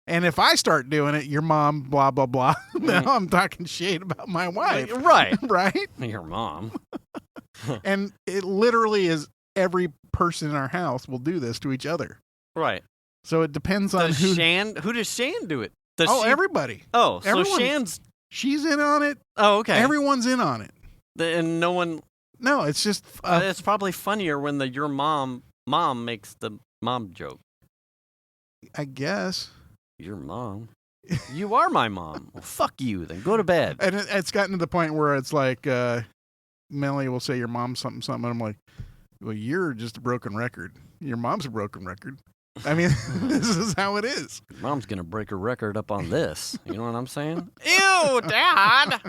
And if I start doing it, your mom, blah, blah, blah. Now I'm talking shit about my wife. Right. Right? Your mom. And it literally is every person in our house will do this to each other. Right. So it depends on who. Who does Shan do it? Everybody. Oh, Everyone, so Shan's. She's in on it. Oh, okay. Everyone's in on it. And no one. No, it's just. It's probably funnier when your mom makes the mom joke. I guess. Your mom? You are my mom. Well, fuck you. Then go to bed. And it's gotten to the point where it's like, Melanie will say your mom's something, something. And I'm like, well, you're just a broken record. Your mom's a broken record. I mean, this is how it is. Mom's going to break her record up on this. You know what I'm saying? Ew, Dad.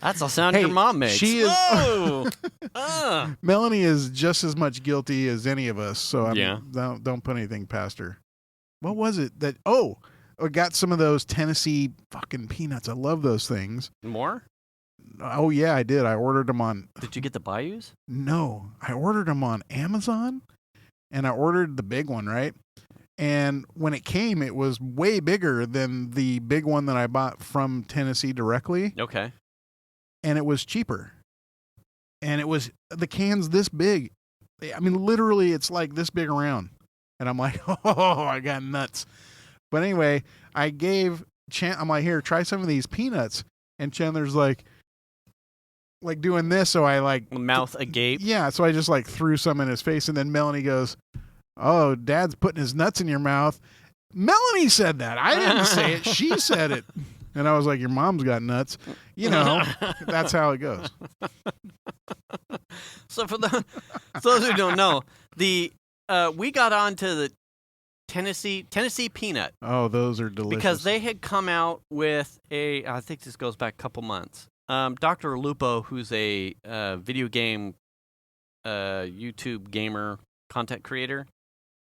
That's the sound your mom makes. She is. Whoa. Melanie is just as much guilty as any of us. So don't put anything past her. What was it that? Oh, I got some of those Tennessee fucking peanuts. I love those things. More? Oh yeah, I did. I ordered them on. Did you get the Bayous? No, I ordered them on Amazon, and I ordered the big one, right? And when it came, it was way bigger than the big one that I bought from Tennessee directly. Okay. And it was cheaper. And it was the can's this big. I mean, literally, it's like this big around. And I'm like, oh, I got nuts. But anyway, I gave I'm like, here, try some of these peanuts. And Chandler's like doing this. So I mouth agape. Yeah. So I just threw some in his face. And then Melanie goes, oh, Dad's putting his nuts in your mouth. Melanie said that. I didn't say it. She said it. And I was like, your mom's got nuts. That's how it goes. So for those who don't know, we got onto the Tennessee peanut. Oh, those are delicious. Because they had come out with I think this goes back a couple months. Dr. Lupo, who's a video game YouTube gamer content creator,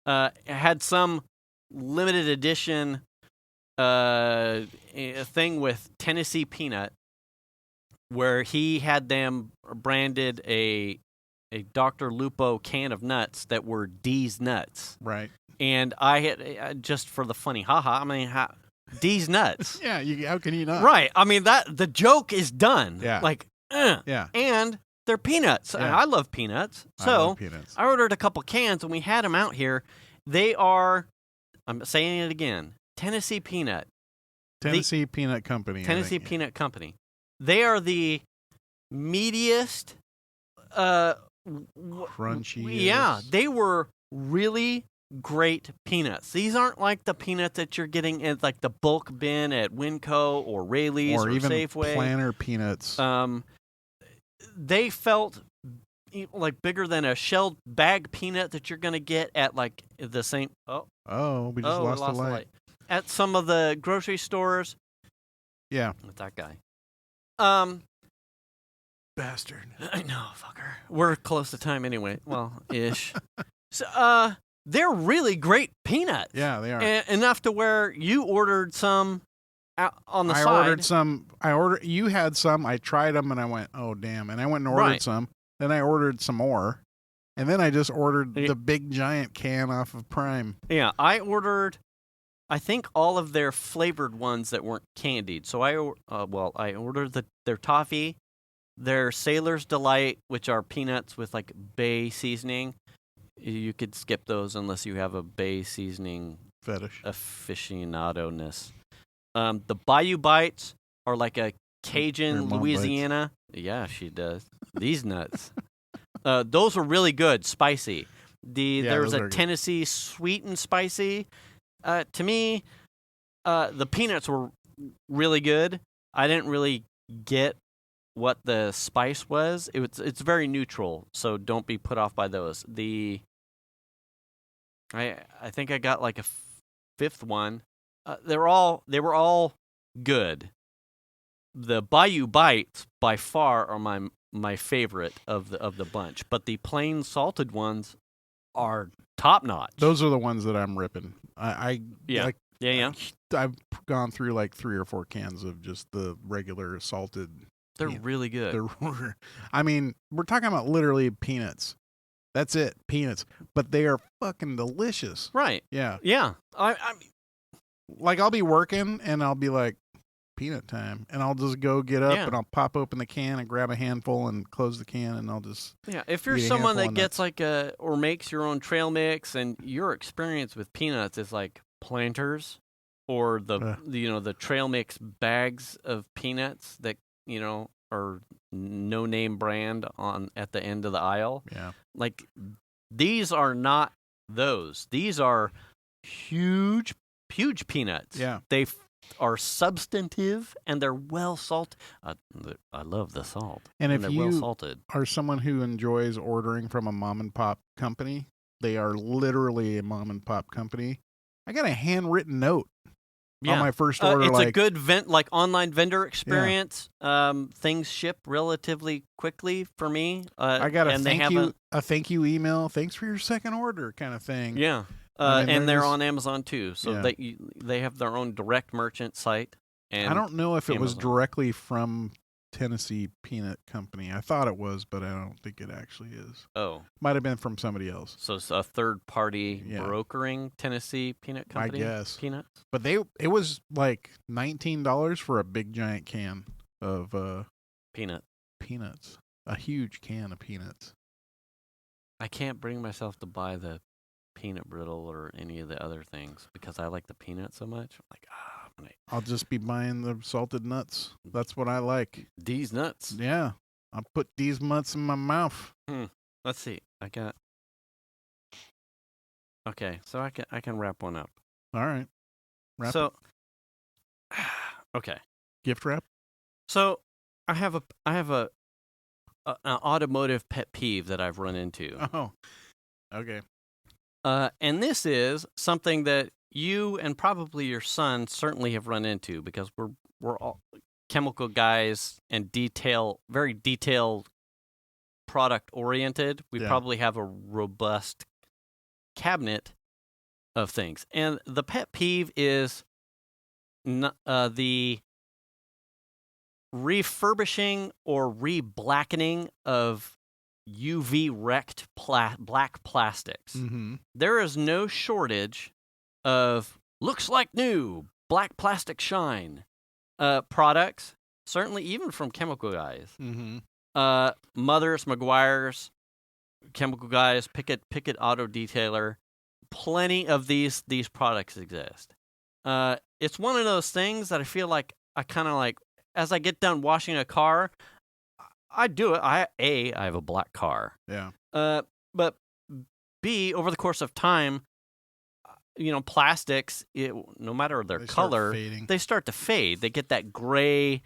had some limited edition thing with Tennessee peanut, where he had them branded a Dr. Lupo can of nuts that were D's nuts. Right. And I had just for the funny, haha. I mean, D's nuts. Yeah. How can you not? Right. I mean the joke is done. Yeah. Yeah. And they're peanuts. Yeah. And I love peanuts. So I love peanuts. I ordered a couple cans and we had them out here. They are, I'm saying it again, Tennessee peanut. Tennessee Peanut Company. Tennessee Peanut Company. They are the meatiest, crunchy. Yeah, they were really great peanuts. These aren't like the peanuts that you're getting in like the bulk bin at Winco or Rayleigh's or even Safeway. Planner peanuts. They felt like bigger than a shelled bag peanut that you're going to get at like the same. Oh, we just lost the light. At some of the grocery stores. Yeah. With that guy. Bastard. I know, fucker. We're close to time anyway. Well, ish. So, they're really great peanuts. Yeah, they are. Enough to where you ordered some on the side. You had some. I tried them and I went, oh, damn. And I went and ordered some. Then I ordered some more. And then I just ordered the big giant can off of Prime. Yeah, I ordered, I think, all of their flavored ones that weren't candied. So I ordered their toffee, their Sailor's Delight, which are peanuts with like bay seasoning. You could skip those unless you have a bay seasoning fetish, aficionado-ness. The Bayou Bites are like a Cajun, mom Louisiana. Yeah, she does. These nuts. Those are really good, spicy. There's a Tennessee sweet and spicy. To me, the peanuts were really good. I didn't really get what the spice was. It's very neutral, so don't be put off by those. I think I got like a fifth one. They were all good. The Bayou Bites by far are my favorite of the bunch, but the plain salted ones are top notch. Those are the ones that I'm ripping. Yeah. I've gone through like 3 or 4 cans of just the regular salted. They're really good. I mean, we're talking about literally peanuts. That's it, peanuts. But they are fucking delicious. Right. Yeah. Yeah. I mean, like I'll be working and I'll be like, peanut time, and I'll just go get up and I'll pop open the can and grab a handful and close the can, and I'll just if you're someone that gets like or makes your own trail mix, and your experience with peanuts is like Planters or the trail mix bags of peanuts that are no name brand at the end of the aisle. Yeah, like these are not those. These are huge peanuts. Yeah, they are substantive and they're well salted. I love the salt. And if they're you well salted. Are someone who enjoys ordering from a mom and pop company, they are literally a mom and pop company. I got a handwritten note on my first order. It's a good online vendor experience. Things ship relatively quickly for me. I got a thank you email. Thanks for your second order, kind of thing. Yeah. And they're on Amazon too, so they have their own direct merchant site. And I don't know if it was directly from Tennessee Peanut Company. I thought it was, but I don't think it actually is. Oh, might have been from somebody else. So it's a third party brokering Tennessee Peanut Company. I guess peanuts. But it was like $19 for a big giant can of peanuts. A huge can of peanuts. I can't bring myself to buy the peanut brittle or any of the other things because I like the peanut so much. I'm like, I'll just be buying the salted nuts. That's what I like. These nuts. Yeah. I'll put these nuts in my mouth. Let's see. Okay, so I can wrap one up. All right. Okay. Gift wrap? So I have an automotive pet peeve that I've run into. Oh. Okay. And this is something that you and probably your son certainly have run into because we're all chemical guys and very detailed, product oriented. We probably have a robust cabinet of things. And the pet peeve is the refurbishing or re-blackening of UV wrecked black plastics. Mm-hmm. There is no shortage of looks like new black plastic shine products, certainly even from chemical guys. Mm-hmm. Mothers, McGuire's, chemical guys, Pickett Auto Detailer. Plenty of these products exist. It's one of those things that I feel like I kind of like as I get done washing a car. I do it. I have a black car. Yeah. But B, over the course of time, plastics, no matter their color, they start to fade. They get that gray.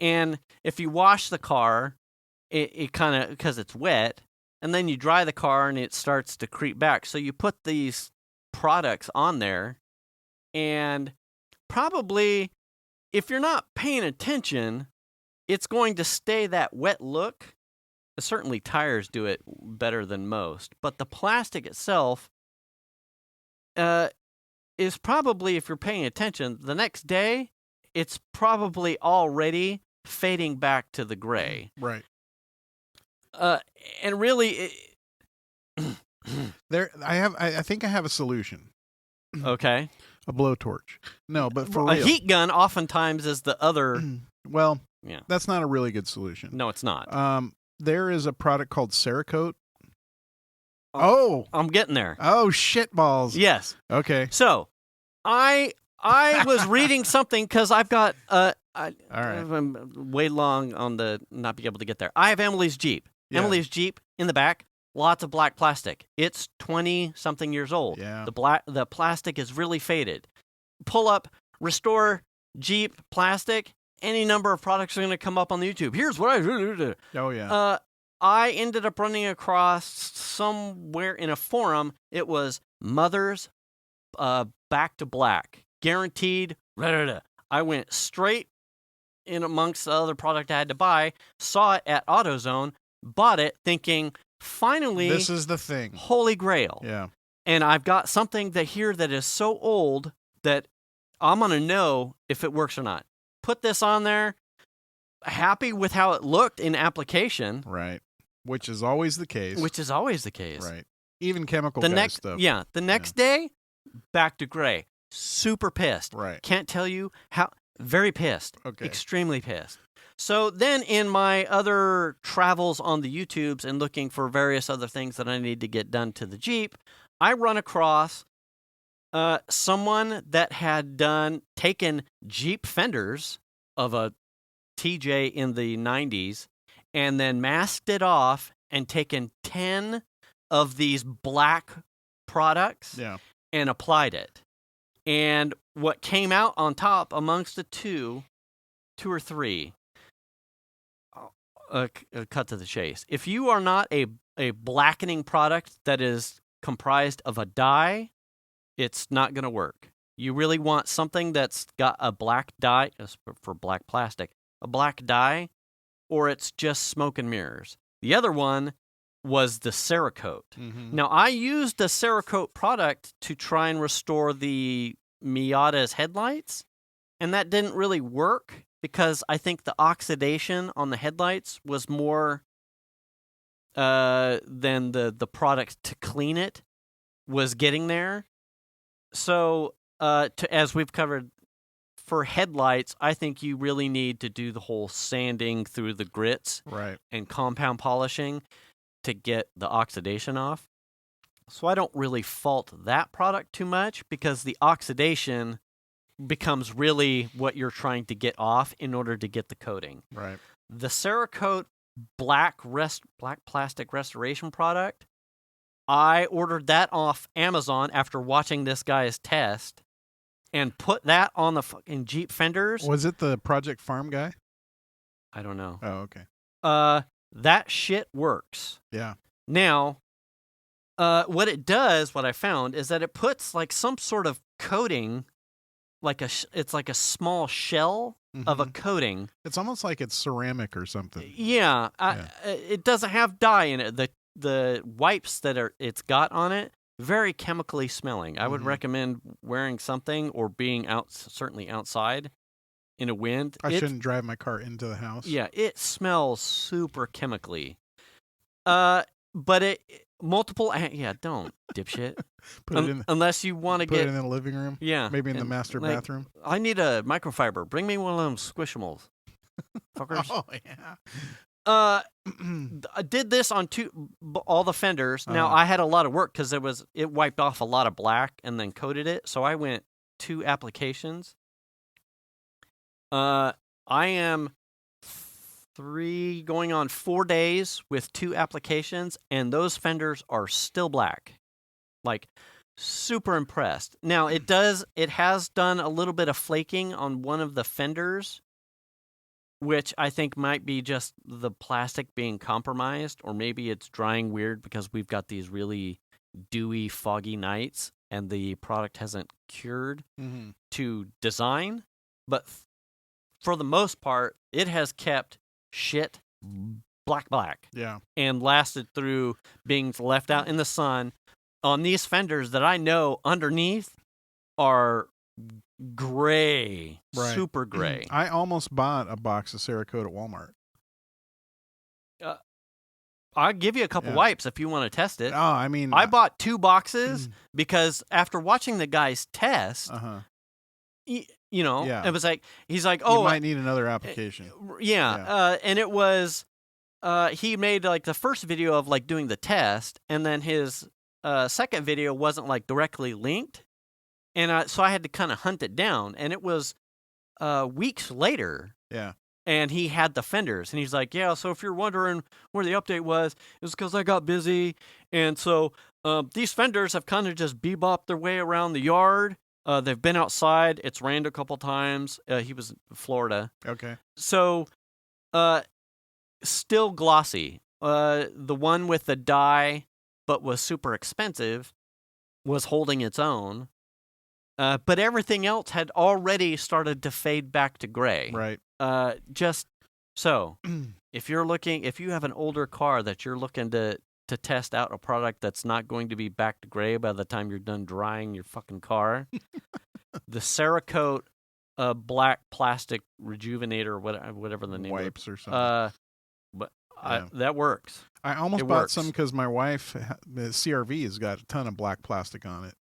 And if you wash the car, it kind of, because it's wet, and then you dry the car and it starts to creep back. So you put these products on there, and probably if you're not paying attention, it's going to stay that wet look. Certainly tires do it better than most, but the plastic itself is probably, if you're paying attention, the next day, it's probably already fading back to the gray. Right. And really, I think I have a solution. Okay. A blowtorch. No, but for real. A heat gun oftentimes is the other. Well, that's not a really good solution. No, it's not. There is a product called Cerakote. Oh, I'm getting there. Oh, shit balls. Yes. Okay. So, I was reading something because I've got All right. I'm way long on the not be able to get there. I have Emily's Jeep. Yeah. Emily's Jeep in the back, lots of black plastic. It's 20-something years old. Yeah. The plastic is really faded. Pull up, restore Jeep plastic. Any number of products are going to come up on the YouTube. Here's what I do. Oh, yeah. I ended up running across somewhere in a forum. It was Mother's Back to Black. Guaranteed. I went straight in amongst the other product I had to buy, saw it at AutoZone, bought it thinking, finally, this is the thing. Holy Grail. Yeah. And I've got something that is so old that I'm going to know if it works or not. Put this on there, happy with how it looked in application. Right. Which is always the case. Right. Even chemical stuff. Yeah. The next day, back to gray. Super pissed. Right. Can't tell you how. Very pissed. Okay. Extremely pissed. So then in my other travels on the YouTubes and looking for various other things that I need to get done to the Jeep, I run across someone that had taken Jeep fenders of a TJ in the 90s and then masked it off and taken 10 of these black products and applied it. And what came out on top amongst the two or three, cut to the chase. If you are not a blackening product that is comprised of a dye, it's not going to work. You really want something that's got a black dye, for black plastic, a black dye, or it's just smoke and mirrors. The other one was the Cerakote. Mm-hmm. Now, I used the Cerakote product to try and restore the Miata's headlights, and that didn't really work because I think the oxidation on the headlights was more than the product to clean it was getting there. So, as we've covered, for headlights, I think you really need to do the whole sanding through the grits and compound polishing to get the oxidation off. So I don't really fault that product too much because the oxidation becomes really what you're trying to get off in order to get the coating. Right. The Cerakote black plastic restoration product, I ordered that off Amazon after watching this guy's test and put that on the fucking Jeep fenders. Was it the Project Farm guy? I don't know. Oh, okay. That shit works. Yeah. Now, what it does, what I found, is that it puts like some sort of coating, it's like a small shell of a coating. It's almost like it's ceramic or something. Yeah. It doesn't have dye in it. The wipes that it's got on it, very chemically smelling. I would recommend wearing something or being certainly outside in a wind. I shouldn't drive my car into the house. Yeah, it smells super chemically. But don't, dipshit. Unless you want to put it in the living room. Yeah, maybe in the master bathroom. I need a microfiber. Bring me one of them squishimals, fuckers. Oh yeah. I did this on all the fenders. Now I had a lot of work because it wiped off a lot of black and then coated it. So I went 2 applications. I am 3 going on 4 days with 2 applications, and those fenders are still black. Like, super impressed. Now it has done a little bit of flaking on one of the fenders, which I think might be just the plastic being compromised, or maybe it's drying weird because we've got these really dewy, foggy nights and the product hasn't cured to design. But for the most part, it has kept shit black. Yeah. And lasted through being left out in the sun on these fenders that I know underneath are gray, super gray. I almost bought a box of Cerakote at Walmart. I'll give you a couple wipes if you want to test it. Oh, I mean, I bought 2 boxes because after watching the guy's test, it was like, he's like, oh, you might need another application. And it was, he made like the first video of like doing the test, and then his second video wasn't like directly linked. And so I had to kind of hunt it down, and it was weeks later. Yeah. And he had the fenders, and he's like, yeah, so if you're wondering where the update was, it was because I got busy, and so these fenders have kind of just bebopped their way around the yard. They've been outside. It's rained a couple times. He was in Florida. Okay. So, still glossy. The one with the dye, but was super expensive, was holding its own. But everything else had already started to fade back to gray. Right. Just so, if you have an older car that you're looking to test out a product that's not going to be back to gray by the time you're done drying your fucking car, the Cerakote black plastic rejuvenator, whatever the name wipes of it, or something. That works. I almost bought some because my wife, the CRV, has got a ton of black plastic on it.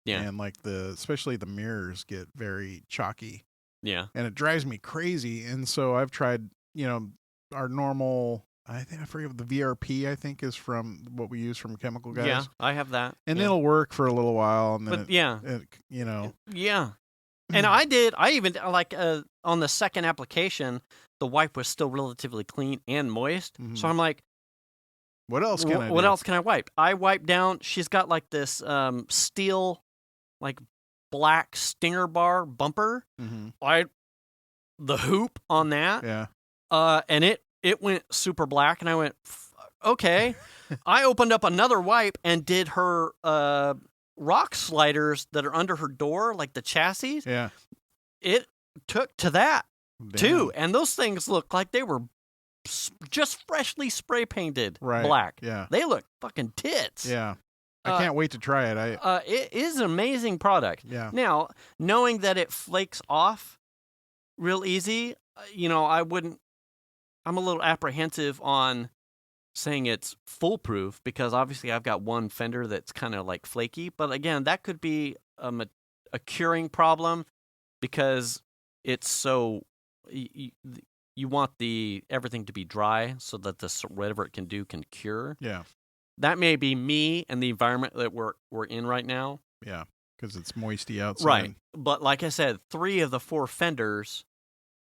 Yeah. And especially the mirrors get very chalky. Yeah. And it drives me crazy. And so I've tried, our normal, I forget what the VRP, I think, is from what we use from Chemical Guys. Yeah, I have that. And it'll work for a little while. And then Yeah. And I even, on the second application, the wipe was still relatively clean and moist. Mm-hmm. So I'm like, what else can I do? What else can I wipe? I wipe down, she's got this steel, black stinger bar bumper. Mm-hmm. The hoop on that. Yeah. And it went super black, and I went, okay. I opened up another wipe and did her rock sliders that are under her door, like the chassis. Yeah. It took to that, too. And those things look like they were just freshly spray painted black. Yeah. They look fucking tits. Yeah. I can't wait to try it. It is an amazing product. Yeah. Now, knowing that it flakes off real easy, I'm a little apprehensive on saying it's foolproof because obviously I've got one fender that's kind of flaky. But again, that could be a curing problem because it's so you want everything to be dry so that whatever it can do can cure. Yeah. That may be me and the environment that we're in right now. Yeah, because it's moisty outside. Right. But like I said, 3 of the 4 fenders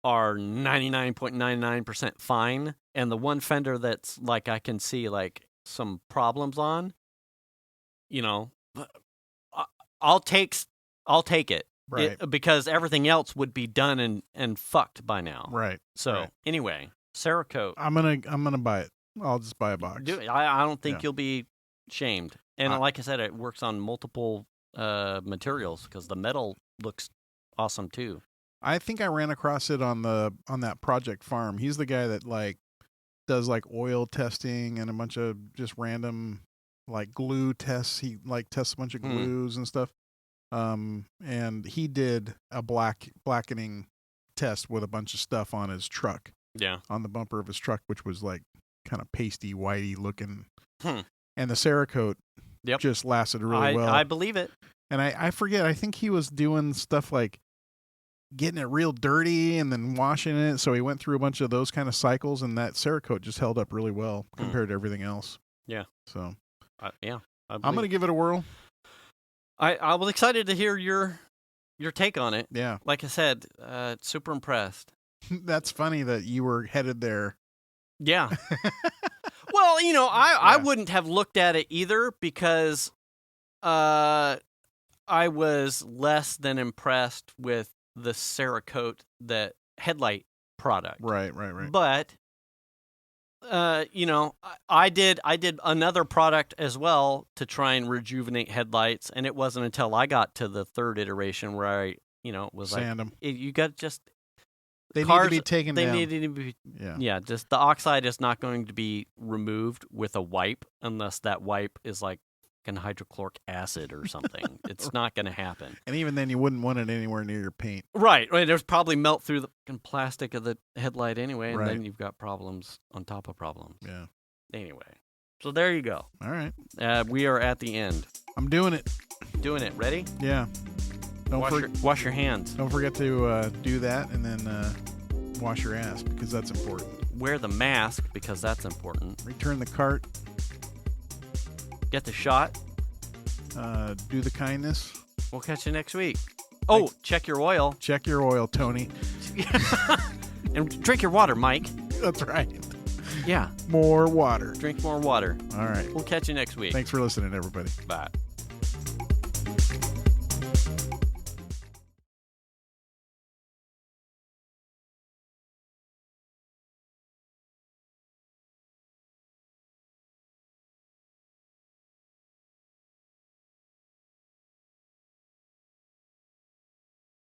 are 99.99% fine. And the one fender that's I can see some problems on, I'll take it. Right. Because everything else would be done and fucked by now. Right. So anyway, Cerakote. I'm gonna buy it. I'll just buy a box. I don't think you'll be shamed. And like I said, it works on multiple materials because the metal looks awesome too. I think I ran across it on that Project Farm. He's the guy that does oil testing and a bunch of just random glue tests. He tests a bunch of glues and stuff. And he did a blackening test with a bunch of stuff on his truck. Yeah. On the bumper of his truck, which was kind of pasty, whitey looking. And the Cerakote just lasted really well. I believe it. And I forget, I think he was doing stuff getting it real dirty and then washing it. So he went through a bunch of those kind of cycles, and that Cerakote just held up really well compared to everything else. Yeah. So, I'm going to give it a whirl. I was excited to hear your take on it. Yeah. Like I said, super impressed. That's funny that you were headed there. Yeah. Well, I wouldn't have looked at it either because I was less than impressed with the Cerakote, that headlight product. Right. But I did another product as well to try and rejuvenate headlights, and it wasn't until I got to the 3rd iteration where I, was sand them. You got just they need to be taken down. They need to be just the oxide is not going to be removed with a wipe unless that wipe is hydrochloric acid or something. It's not going to happen. And even then, you wouldn't want it anywhere near your paint. Right. There's probably melt through the plastic of the headlight anyway, and then you've got problems on top of problems. Yeah. Anyway, so there you go. All right. We are at the end. I'm doing it. Doing it. Ready? Yeah. Wash your hands. Don't forget to do that, and then wash your ass because that's important. Wear the mask because that's important. Return the cart. Get the shot. Do the kindness. We'll catch you next week. Oh, check your oil. Check your oil, Tony. And drink your water, Mike. That's right. Yeah. More water. Drink more water. All right. We'll catch you next week. Thanks for listening, everybody. Bye.